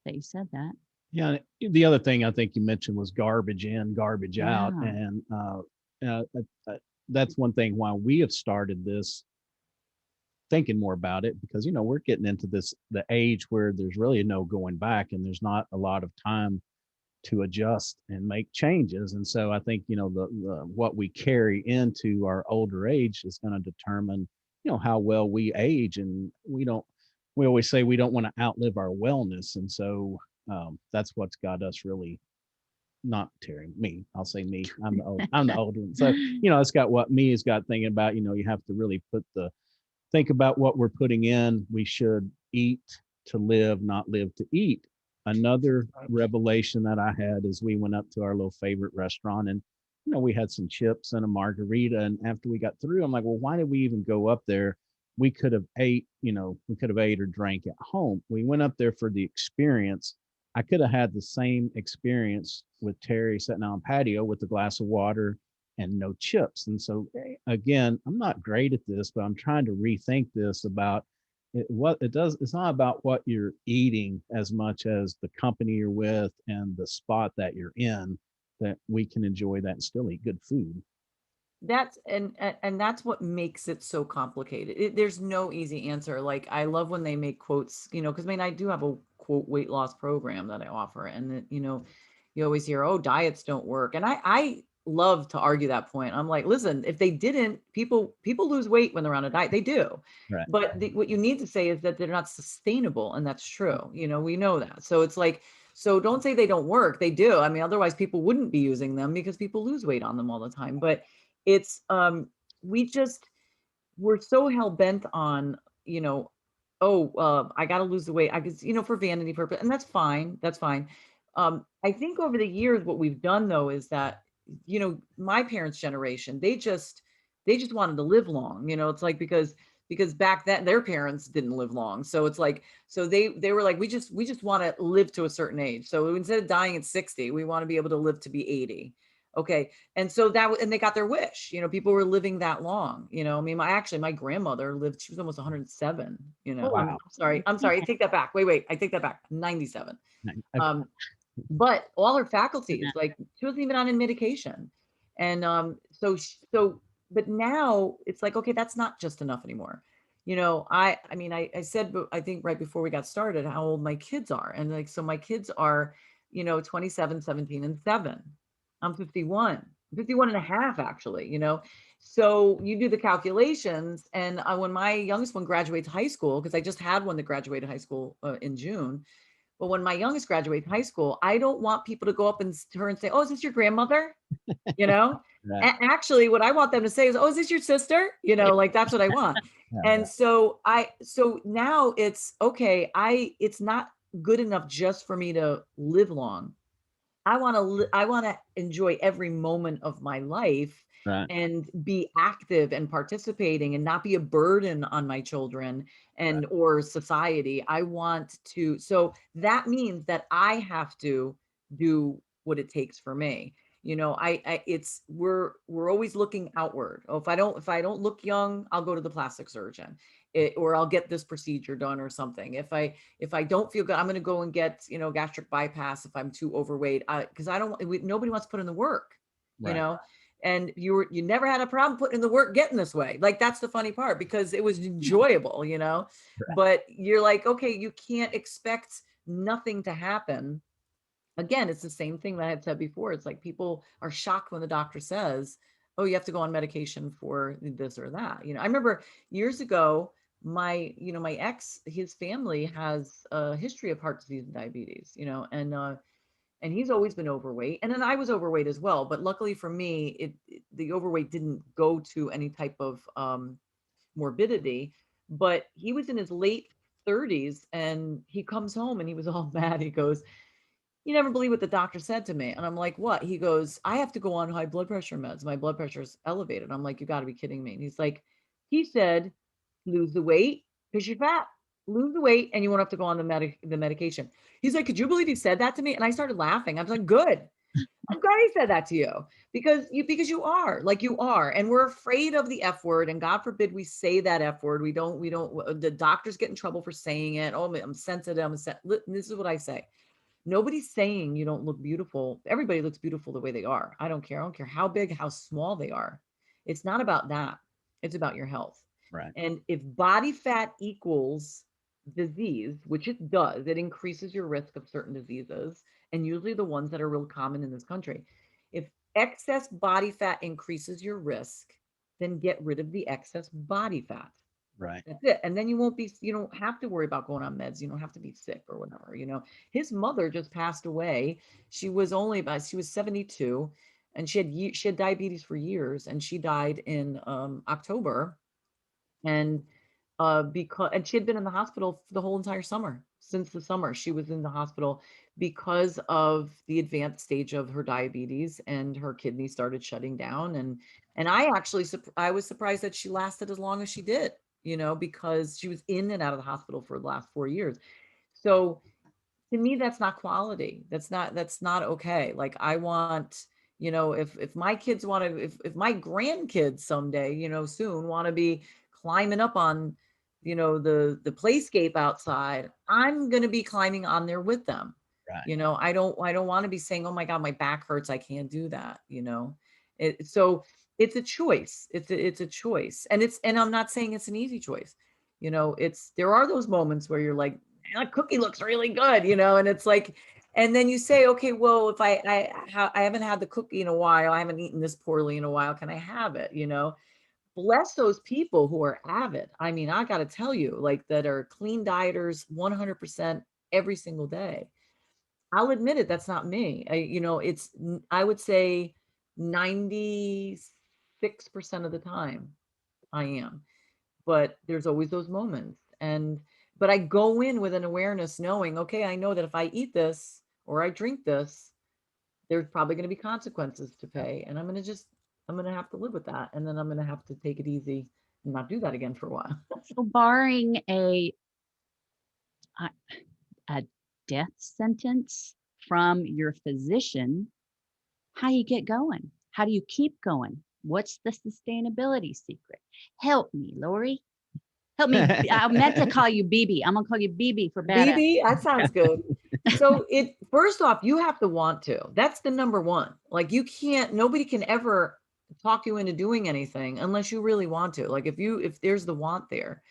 that you said that. Yeah. The other thing I think you mentioned was garbage in, garbage out. Yeah. And uh, uh, that's one thing why we have started this thinking more about it, because, we're getting into the age where there's really no going back and there's not a lot of time to adjust and make changes. And so I think, the what we carry into our older age is going to determine, how well we age. And we always say we don't want to outlive our wellness. And so that's what's got us really, not Terry, me, I'll say me, I'm the older one. So, it's got what me has got thinking about, you have to really think about what we're putting in. We should eat to live, not live to eat. Another revelation that I had is we went up to our little favorite restaurant, and we had some chips and a margarita. And after we got through, I'm like, well, why did we even go up there? We could have ate or drank at home. We went up there for the experience. I could have had the same experience with Terry sitting on patio with a glass of water and no chips. And so, again, I'm not great at this, but I'm trying to rethink this about what it does. It's not about what you're eating as much as the company you're with and the spot that you're in, that we can enjoy that and still eat good food. That's and that's what makes it so complicated. There's no easy answer. Like, I love when they make quotes, because I do have a quote weight loss program that I offer, and that, you always hear, oh, diets don't work, and I love to argue that point. I'm like, listen, if they didn't, people lose weight when they're on a diet, they do, Right. but what you need to say is that they're not sustainable, and that's true. We know that. So it's like, so don't say they don't work. They do. Otherwise people wouldn't be using them, because people lose weight on them all the time. But it's we just we're so hell bent on, I got to lose the weight, I guess, for vanity purpose, and that's fine. That's fine. I think over the years what we've done, though, is that, my parents' generation, they just wanted to live long. It's like, because back then their parents didn't live long, so it's like, so they were like, we just want to live to a certain age, so instead of dying at 60, we want to be able to live to be 80. Okay. And so and they got their wish. People were living that long. My grandmother lived, she was almost 107. Wow. I'm sorry. I take that back. Wait. I take that back. 97. Okay. But all her faculties, like, she wasn't even on any medication. And but now it's like, okay, that's not just enough anymore. I said, I think right before we got started, how old my kids are. And like, so my kids are, 27, 17, and 7. I'm 51 and a half, actually. So you do the calculations. And when my youngest one graduates high school, because I just had one that graduated high school in June. But when my youngest graduates high school, I don't want people to go up and to her and say, oh, is this your grandmother? Right. Actually, what I want them to say is, oh, is this your sister? Like, that's what I want. Yeah, And right. so now it's okay. It's not good enough just for me to live long. I want to enjoy every moment of my life Right. and be active and participating and not be a burden on my children Right. and or society. I want to, so that means that I have to do what it takes for me. It's we're always looking outward. Oh, if I don't look young, I'll go to the plastic surgeon, or I'll get this procedure done or something. If I don't feel good, I'm going to go and get, gastric bypass if I'm too overweight. Because nobody wants to put in the work, you Right. know. And you never had a problem putting in the work getting this way. Like, that's the funny part, because it was enjoyable. Right. But you're like, okay, you can't expect nothing to happen. Again, it's the same thing that I had said before. It's like, people are shocked when the doctor says, oh, you have to go on medication for this or that. I remember years ago, my ex, his family has a history of heart disease and diabetes, and he's always been overweight. And then I was overweight as well. But luckily for me, the overweight didn't go to any type of morbidity. But he was in his late 30s, and he comes home and he was all mad. He goes, You never believe what the doctor said to me. And I'm like, what? He goes, I have to go on high blood pressure meds. My blood pressure is elevated. I'm like, you got to be kidding me. And he's like, he said, lose the weight because you're fat. Lose the weight and you won't have to go on the medication. He's like, could you believe he said that to me? And I started laughing. I was like, good. I'm glad he said that to you because you are like you are, and we're afraid of the F word, and God forbid we say that F word. We don't. The doctors get in trouble for saying it. Oh, I'm sensitive. This is what I say. Nobody's saying you don't look beautiful. Everybody looks beautiful the way they are. I don't care. I don't care how big, how small they are. It's not about that. It's about your health. Right. And if body fat equals disease, which it does, it increases your risk of certain diseases, and usually the ones that are real common in this country. If excess body fat increases your risk, then get rid of the excess body fat. Right. That's it. And then you don't have to worry about going on meds. You don't have to be sick or whatever. His mother just passed away. She was 72, and she had diabetes for years, and she died in October. And and she had been in the hospital for the whole entire summer. Since the summer, she was in the hospital because of the advanced stage of her diabetes, and her kidneys started shutting down. And I was surprised that she lasted as long as she did, because she was in and out of the hospital for the last 4 years. So to me, that's not quality. That's not okay. Like, I want, if my kids want to, if my grandkids someday, soon want to be climbing up on, the playscape outside, I'm going to be climbing on there with them. Right. I don't want to be saying, oh my God, my back hurts, I can't do that. So it's a choice. It's a choice. And I'm not saying it's an easy choice. There are those moments where you're like, that cookie looks really good, and it's like, and then you say, okay, well, if I haven't had the cookie in a while, I haven't eaten this poorly in a while, can I have it? Bless those people who are avid. I mean, I got to tell you, like, that are clean dieters 100% every single day. I'll admit it, that's not me. I would say 96% of the time I am, but there's always those moments. But I go in with an awareness knowing, okay, I know that if I eat this or I drink this, there's probably going to be consequences to pay. And I'm going to have to live with that. And then I'm going to have to take it easy and not do that again for a while. So barring a death sentence from your physician, how you get going? How do you keep going? What's the sustainability secret? Help me, Lori. Help me. I meant to call you BB. I'm gonna call you BB for badass. BB, that sounds good. So first off, you have to want to. That's the number one. Like, nobody can ever talk you into doing anything unless you really want to. Like, if there's the want there.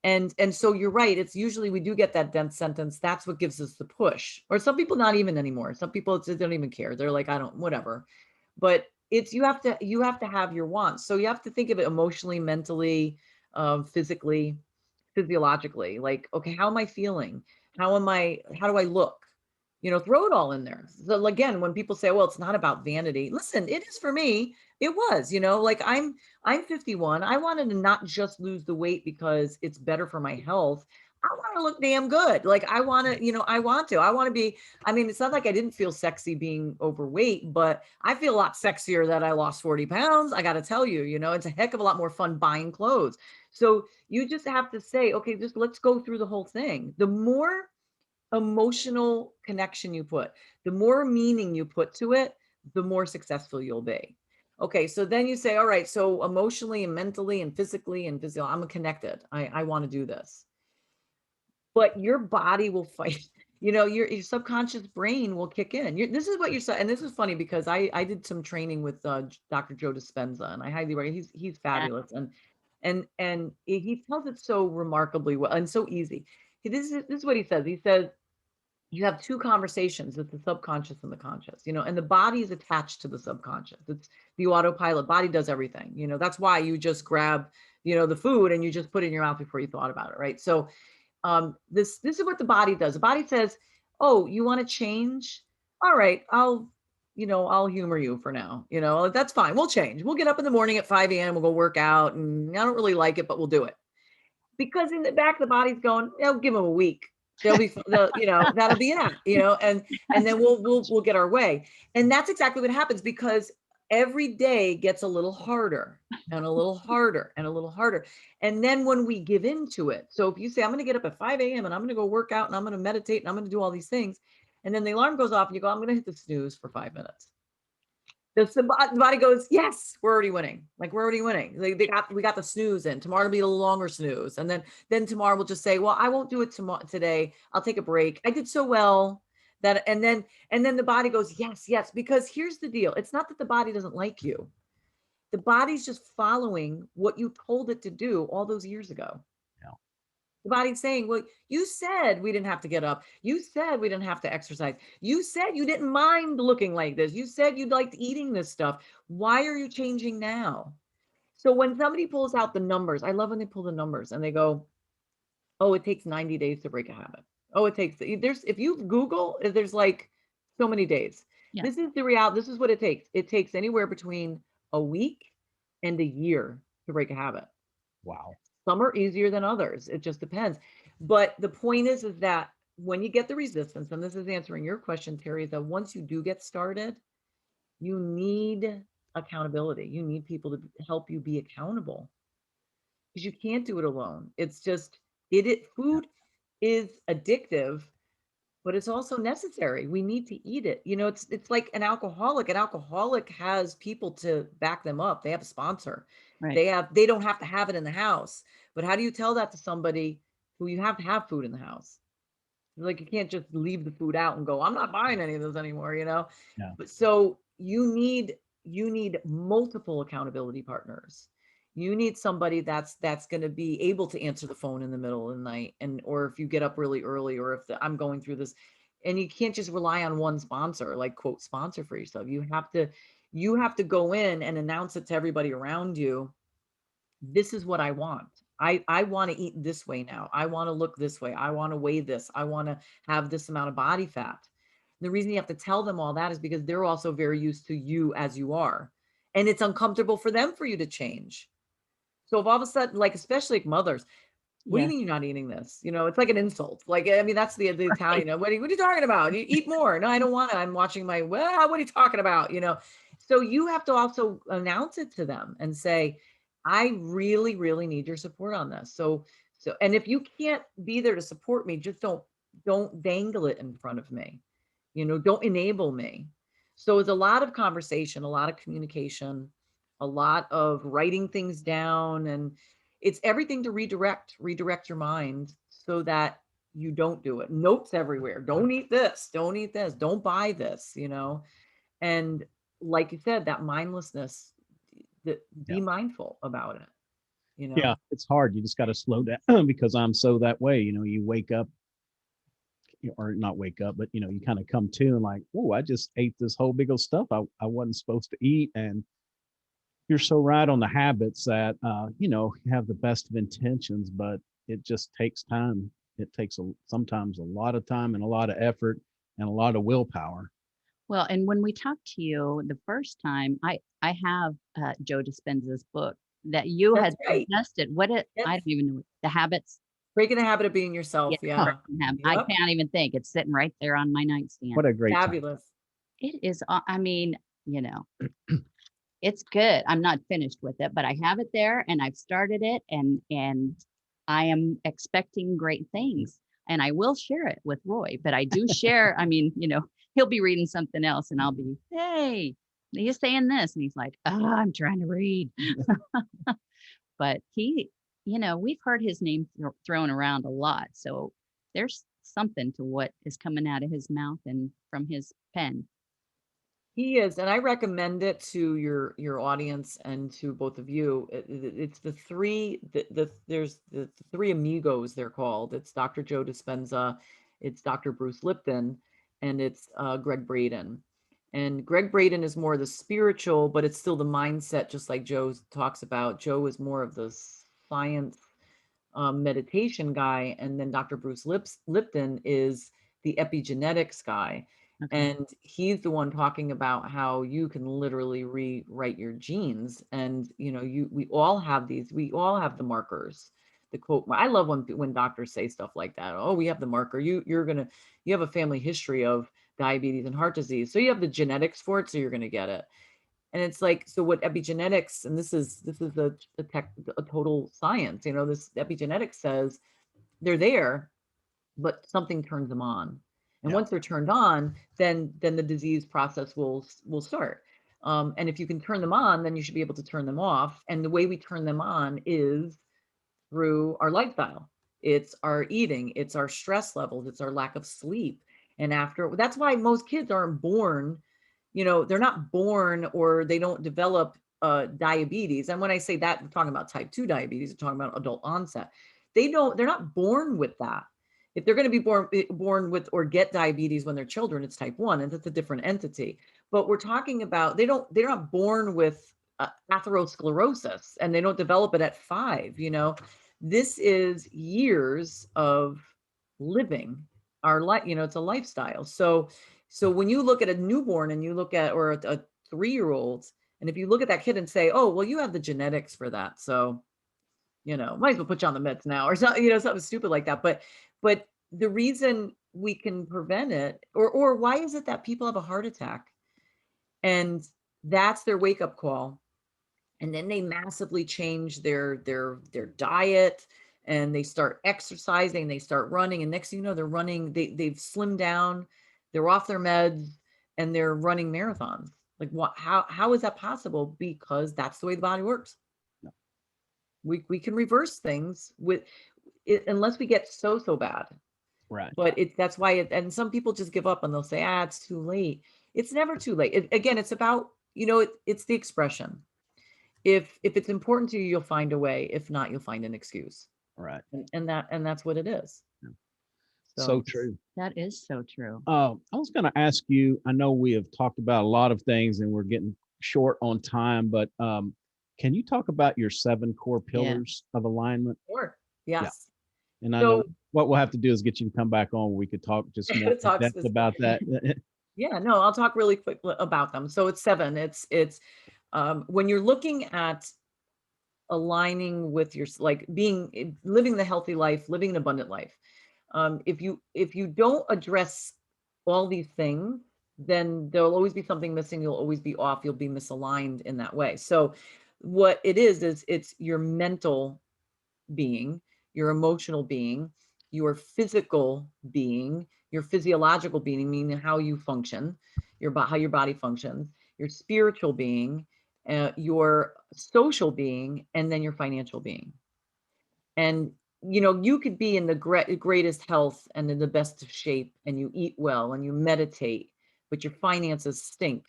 And so you're right. It's usually we do get that dense sentence. That's what gives us the push. Or some people not even anymore. Some people they don't even care. They're like, I don't, whatever. But you have to have your wants. So you have to think of it emotionally, mentally, physically, physiologically. Like, okay, how am I feeling? How do I look? Throw it all in there. So again, when people say, well, it's not about vanity, listen, it is for me. It was, like, I'm 51. I wanted to not just lose the weight because it's better for my health. I want to look damn good. Like, I want to be, I mean, it's not like I didn't feel sexy being overweight, but I feel a lot sexier that I lost 40 pounds. I got to tell you, it's a heck of a lot more fun buying clothes. So you just have to say, okay, just let's go through the whole thing. The more emotional connection you put, the more meaning you put to it, the more successful you'll be. Okay, so then you say, all right, so emotionally and mentally and physically and I'm connected. I want to do this. But your body will fight. Your subconscious brain will kick in. This is what you're saying. And this is funny because I did some training with Dr. Joe Dispenza, and I highly recommend. He's fabulous, and he tells it so remarkably well and so easy. This is what he says. He says, you have two conversations with the subconscious and the conscious, and the body is attached to the subconscious. It's the autopilot. Body does everything. That's why you just grab, the food and you just put it in your mouth before you thought about it, right? So this is what the body does. The body says, oh, you want to change? All right, I'll humor you for now. That's fine. We'll change. We'll get up in the morning at 5 a.m. We'll go work out, and I don't really like it, but we'll do it. Because in the back, the body's going, give them a week. That'll be it, and then we'll get our way. And that's exactly what happens, because every day gets a little harder and a little harder and a little harder. And then when we give into it, so if you say, I'm going to get up at 5 a.m. and I'm going to go work out and I'm going to meditate and I'm going to do all these things, and then the alarm goes off and you go, I'm going to hit the snooze for 5 minutes. The body goes, yes, we're already winning. Like, we're already winning. We got the snooze in. Tomorrow will be a little longer snooze. And then tomorrow we'll just say, well, I won't do it today. I'll take a break. I did so well that, and then the body goes, yes, yes. Because here's the deal. It's not that the body doesn't like you. The body's just following what you told it to do all those years ago. The body's saying, well, you said we didn't have to get up. You said we didn't have to exercise. You said you didn't mind looking like this. You said you liked eating this stuff. Why are you changing now? So when somebody pulls out the numbers, I love when they pull the numbers and they go, oh, it takes 90 days to break a habit. Oh, if you Google, there's like so many days. Yeah. This is the reality. This is what it takes. It takes anywhere between a week and a year to break a habit. Wow. Some are easier than others. It just depends. But the point is that when you get the resistance, and this is answering your question, Terry, is that once you do get started, you need accountability. You need people to help you be accountable, because you can't do it alone. It's just, food is addictive, but it's also necessary. We need to eat it. It's like an alcoholic. An alcoholic has people to back them up. They have a sponsor. Right. They don't have to have it in the house. But how do you tell that to somebody who you have to have food in the house? Like, you can't just leave the food out and go, I'm not buying any of this anymore, Yeah. But so you need multiple accountability partners. You need somebody that's going to be able to answer the phone in the middle of the night, or if you get up really early, or if I'm going through this, and you can't just rely on one sponsor, like, quote, sponsor for yourself. You have to go in and announce it to everybody around you. This is what I want. I want to eat this way now. I want to look this way. I want to weigh this. I want to have this amount of body fat. The reason you have to tell them all that is because they're also very used to you as you are. And it's uncomfortable for them for you to change. So if all of a sudden, like, especially like mothers, what do you mean you're not eating this? It's like an insult. Like, I mean, that's the Italian, what are you talking about? You eat more. No, I don't want to. I'm watching what are you talking about? So you have to also announce it to them and say, I really, really need your support on this. So, and if you can't be there to support me, just don't dangle it in front of me. Don't enable me. So it's a lot of conversation, a lot of communication, a lot of writing things down, and it's everything to redirect your mind so that you don't do it. Notes everywhere. Don't eat this. Don't eat this. Don't buy this, And like you said, that mindlessness, be mindful about it, Yeah, it's hard. You just got to slow down because I'm so that way. You wake up, or not wake up, but you kind of come to and like, oh, I just ate this whole big old stuff I wasn't supposed to eat. And you're so right on the habits that you have the best of intentions, but it just takes time. It takes sometimes a lot of time and a lot of effort and a lot of willpower. Well, and when we talked to you the first time, I have Joe Dispenza's book that you That's had right. suggested. I don't even know the habits. Breaking the habit of being yourself. Yeah. I can't even think. It's sitting right there on my nightstand. What a great Fabulous. It is. I mean, it's good. I'm not finished with it, but I have it there and I've started it, and I am expecting great things, and I will share it with Roy, but I do share. I mean, he'll be reading something else and I'll be, hey, he's saying this. And he's like, I'm trying to read. But we've heard his name thrown around a lot. So there's something to what is coming out of his mouth and from his pen. He is, and I recommend it to your audience and to both of you. It's the three, there's the three amigos, they're called. It's Dr. Joe Dispenza, it's Dr. Bruce Lipton, and it's Greg Braden. And Greg Braden is more the spiritual, but it's still the mindset, just like Joe talks about. Joe is more of the science meditation guy, and then Dr. Bruce Lipton is the epigenetics guy. Okay. And he's the one talking about how you can literally rewrite your genes. And we all have the markers the quote. I love when doctors say stuff like that. Oh, we have the marker. You have a family history of diabetes and heart disease, so you have the genetics for it, so you're going to get it. And it's like, so what epigenetics, and this is a total science, this epigenetics says they're there, but something turns them on. And Yeah. once they're turned on, then the disease process will start. And if you can turn them on, then you should be able to turn them off. And the way we turn them on is through our lifestyle. It's our eating, it's our stress levels, it's our lack of sleep. And that's why most kids aren't born, they're not born, or they don't develop diabetes. And when I say that, I'm talking about type 2 diabetes, I'm talking about adult onset. They're not born with that. If they're going to be born with or get diabetes when they're children, it's type 1, and that's a different entity. But we're talking about they're not born with atherosclerosis, and they don't develop it at 5. This is years of living our life. It's a lifestyle. So when you look at a newborn and you look at, or a 3-year-old, and if you look at that kid and say, oh, well, you have the genetics for that, so might as well put you on the meds now, or something, something stupid like that. But the reason we can prevent it, or why is it that people have a heart attack and that's their wake up call, and then they massively change their diet, and they start exercising, they start running, and next thing you know, they're running, they've slimmed down, they're off their meds, and they're running marathons. Like, what? How is that possible? Because that's the way the body works. We can reverse things with it, unless we get so bad. Right. But that's why and some people just give up and they'll say, it's too late. It's never too late. Again, it's about, it's the expression. If it's important to you, you'll find a way. If not, you'll find an excuse. Right. And that's what it is. So true. That is so true. I was going to ask you, I know we have talked about a lot of things and we're getting short on time, but can you talk about your 7 core pillars of alignment? Sure. Yes. And I know So what we'll have to do is get you to come back on. We could talk just more in talk depth about that. Yeah, no, I'll talk really quick about them. So it's 7. It's when you're looking at aligning with your, like, living the healthy life, living an abundant life. If you don't address all these things, then there'll always be something missing. You'll always be off. You'll be misaligned in that way. So what it is it's your mental being, your emotional being, your physical being, your physiological being, meaning how you function, how your body functions, your spiritual being, your social being, and then your financial being. And you could be in the greatest health and in the best of shape, and you eat well and you meditate, but your finances stink.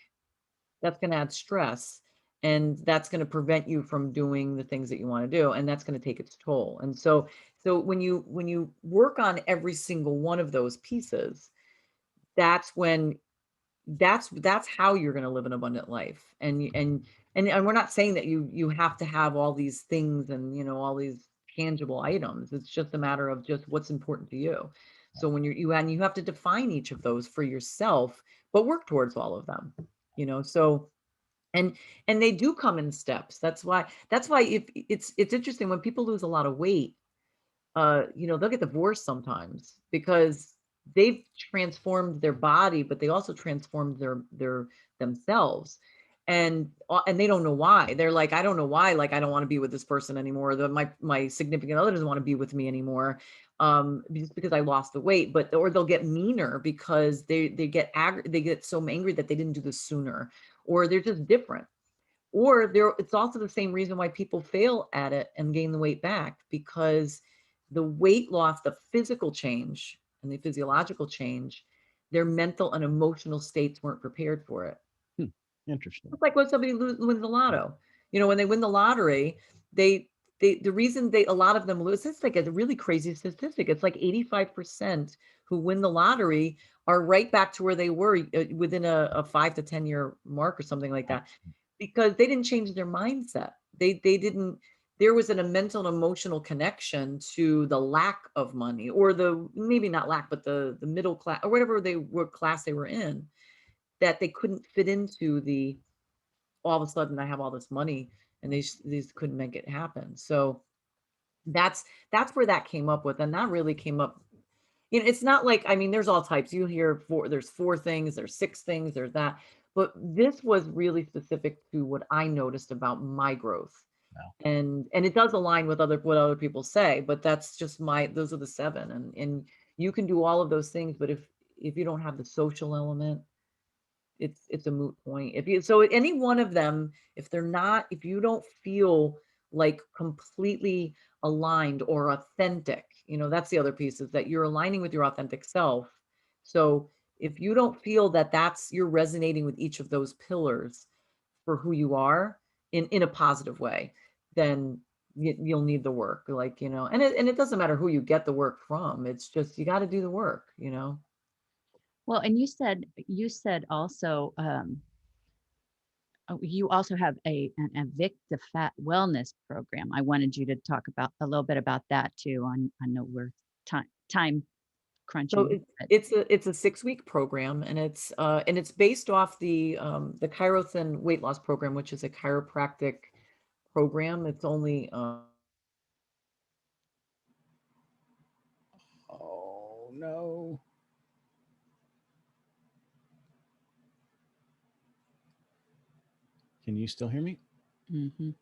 That's going to add stress, and that's going to prevent you from doing the things that you want to do, and that's going to take its toll. And so when you work on every single one of those pieces, that's when that's how you're going to live an abundant life. And we're not saying that you have to have all these things and all these tangible items. It's just a matter of just what's important to you. So when you have to define each of those for yourself, but work towards all of them. So and they do come in steps. That's why if it's interesting when people lose a lot of weight, they'll get divorced sometimes because they've transformed their body, but they also transformed their themselves. And they don't know why. They're like, I don't know why, like, I don't want to be with this person anymore. My significant other doesn't want to be with me anymore. Just because I lost the weight. Or they'll get meaner because they get so angry that they didn't do this sooner, or they're just different. Or it's also the same reason why people fail at it and gain the weight back, because the weight loss, the physical change and the physiological change, their mental and emotional states weren't prepared for it. Interesting. It's like when somebody wins the lotto. When they win the lottery, the reason a lot of them lose, it's like a really crazy statistic. It's like 85% who win the lottery are right back to where they were within a 5 to 10 year mark or something like that, because they didn't change their mindset. They didn't. There was a mental and emotional connection to the lack of money, or maybe not lack, but the middle class, or whatever class they were in, that they couldn't fit into all of a sudden I have all this money, and these couldn't make it happen. So that's where that came up with. And that really came up, it's not like, I mean, there's all types. You hear there's 4 things, there's 6 things, there's that. But this was really specific to what I noticed about my growth. Wow. And it does align with what other people say, but that's just those are the 7. And you can do all of those things, but if you don't have the social element, it's a moot point. So any one of them, if you don't feel like completely aligned or authentic, that's the other piece, is that you're aligning with your authentic self. So if you don't feel that you're resonating with each of those pillars for who you are in a positive way, then you'll need the work, and it doesn't matter who you get the work from. It's just, you got to do the work. Well, and you said also you also have an Invicta Fat Wellness program. I wanted you to talk about a little bit about that too. I know we're time So crunching, but it's a 6-week program, and it's based off the Chirothin weight loss program, which is a chiropractic program. It's only Oh no. Can you still hear me? mhm.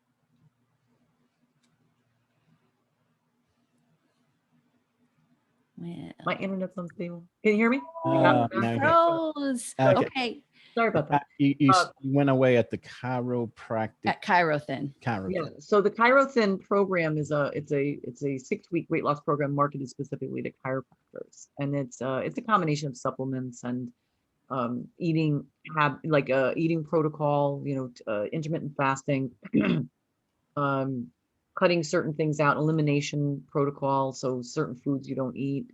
Well, my internet's unstable. Can you hear me? No. froze. Okay. Okay, Sorry about that. You went away at the chiropractic. at Chirothin. Yeah. So the Chirothin program is a 6-week weight loss program marketed specifically to chiropractors, and it's a combination of supplements and eating eating protocol, intermittent fasting, cutting certain things out, elimination protocol, so certain foods you don't eat,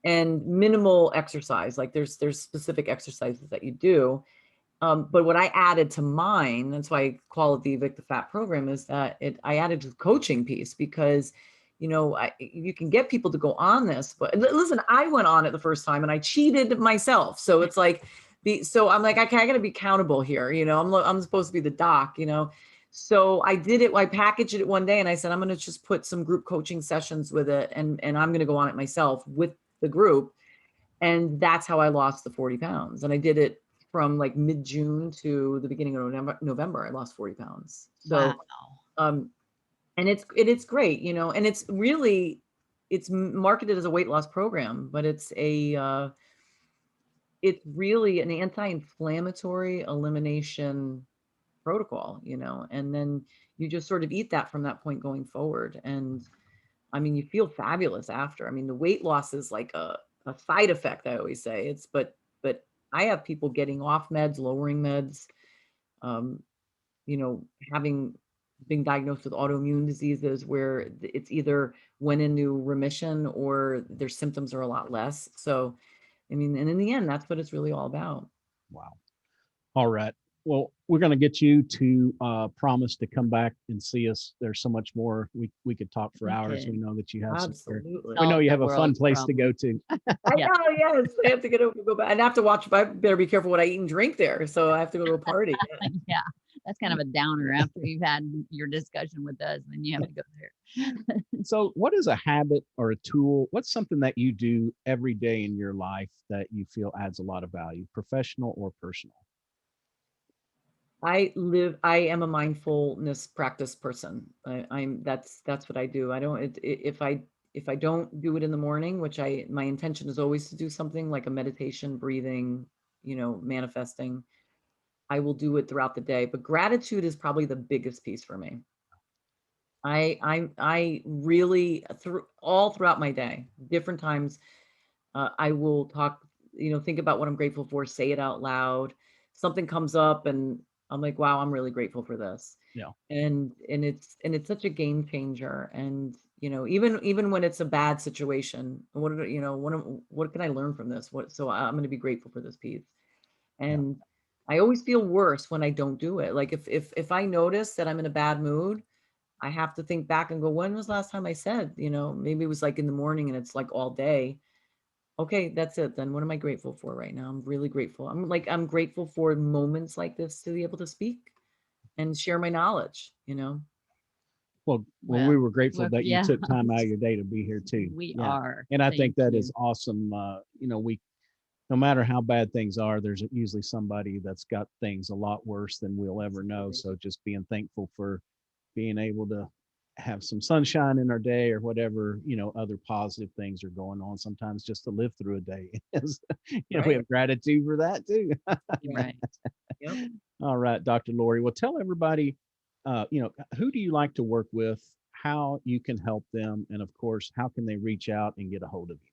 and minimal exercise. Like there's specific exercises that you do. But what I added to mine, that's why I call it the Evict the Fat program, is that I added the coaching piece, because, you can get people to go on this, but listen, I went on it the first time and I cheated myself. So it's like, so I'm like, I gotta be accountable here. I'm supposed to be the doc, So I did it. I packaged it one day and I said, I'm going to just put some group coaching sessions with it. And I'm going to go on it myself with the group. And that's how I lost the 40 pounds. And I did it from like mid-June to the beginning of November. I lost 40 pounds. So, Wow. and it's great, and it's marketed as a weight loss program, but it's really an anti-inflammatory elimination protocol, and then you just sort of eat that from that point going forward. And I mean, you feel fabulous after. I mean, the weight loss is like a side effect, I always say. But I have people getting off meds, lowering meds, um, having been diagnosed with autoimmune diseases where it's either went into remission or their symptoms are a lot less. So, I mean, and in the end, that's what it's really all about. Wow. All right. Well, we're going to get you to promise to come back and see us. There's so much more we could talk for hours. Okay. We know that you have Absolutely. we know you have a fun world's place to go to. I know, yes. I have to go back and I have to watch. I better be careful what I eat and drink there. So I have to go to a party. Yeah, that's kind of a downer after you've had your discussion with us, and then you have to go there. So what is a habit or a tool? What's something that you do every day in your life that you feel adds a lot of value, professional or personal? I am a mindfulness practice person. That's what I do. I don't, if I don't do it in the morning, which my intention is always to do something like a meditation, breathing, manifesting, I will do it throughout the day. But gratitude is probably the biggest piece for me. I really throughout my day, different times, I will talk, think about what I'm grateful for, say it out loud. Something comes up and I'm like, wow, I'm really grateful for this. Yeah. And it's such a game changer. And, even when it's a bad situation, what can I learn from this? So I'm going to be grateful for this piece. And I always feel worse when I don't do it. Like if I notice that I'm in a bad mood, I have to think back and go, when was the last time I said, maybe it was like in the morning and it's like all day. Okay, that's it. Then what am I grateful for right now? I'm really grateful. I'm grateful for moments like this to be able to speak and share my knowledge. Well, we Well, were grateful that you yeah, took time out of your day to be here too. we Yeah. are. And I think Thank that you. is awesome. We, no matter how bad things are, there's usually somebody that's got things a lot worse than we'll ever know. So just being thankful for being able to have some sunshine in our day or whatever, other positive things are going on. Sometimes just to live through a day is, we Right. have gratitude for that too. Right. Yep. All right, Dr. Lori. Well, tell everybody, who do you like to work with, how you can help them, and of course, how can they reach out and get a hold of you?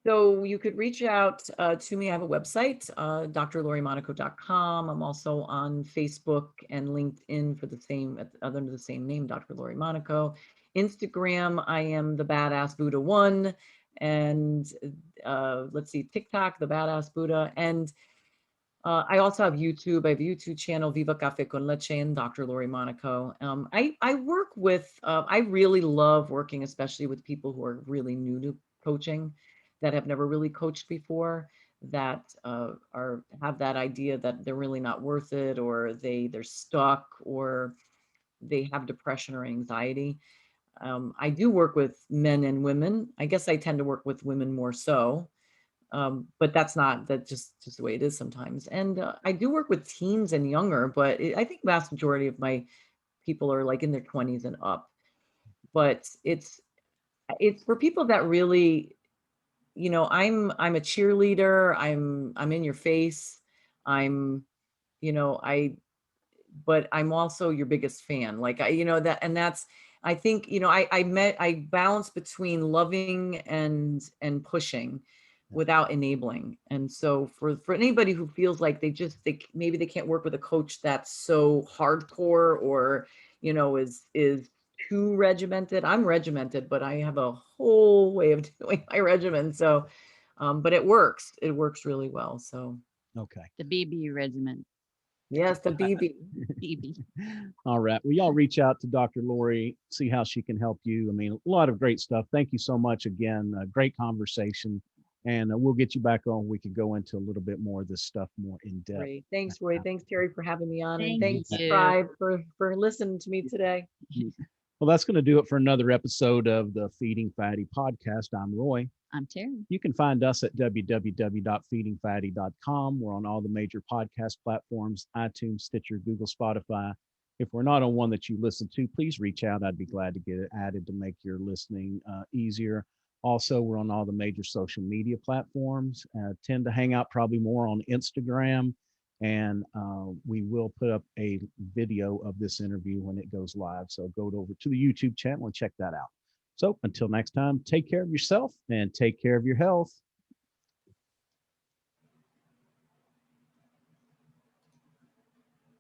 So you could reach out to me. I have a website, drlorimonaco.com. I'm also on Facebook and LinkedIn for the same, under the same name, Dr. Lori Monaco. Instagram, I am the Badass Buddha One, and let's see, TikTok, the Badass Buddha, and I also have YouTube. I have a YouTube channel, Viva Café con Leche, and Dr. Lori Monaco. I work with, I really love working, especially with people who are really new to coaching, that have never really coached before, that have that idea that they're really not worth it, or they're stuck, or they have depression or anxiety. I do work with men and women. I guess I tend to work with women more so, but that's just the way it is sometimes. And I do work with teens and younger, but I think vast majority of my people are like in their 20s and up. But it's for people that really, I'm a cheerleader. I'm in your face. I'm, I but I'm also your biggest fan. Like that, and that's, I think, I balance between loving and pushing without enabling. And so for anybody who feels like maybe they can't work with a coach that's so hardcore, or, is too regimented. I'm regimented, but I have a whole way of doing my regimen. So, but it works. It works really well. So Okay. The BB regiment. yes, the BB. BB. All right. Well, y'all reach out to Dr. Lori, see how she can help you. I mean, a lot of great stuff. Thank you so much again. Great conversation. And we'll get you back on. We could go into a little bit more of this stuff more in depth. Great. Thanks, Roy. Thanks, Terry, for having me on. And Thank thanks, you. Tribe, for listening to me today. Well, that's going to do it for another episode of the Feeding Fatty podcast. I'm Roy. I'm Terry. You can find us at www.feedingfatty.com. We're on all the major podcast platforms, iTunes, Stitcher, Google, Spotify. If we're not on one that you listen to, please reach out. I'd be glad to get it added to make your listening easier. Also, we're on all the major social media platforms. Tend to hang out probably more on Instagram. And we will put up a video of this interview when it goes live. So go over to the YouTube channel and check that out. So until next time, take care of yourself and take care of your health.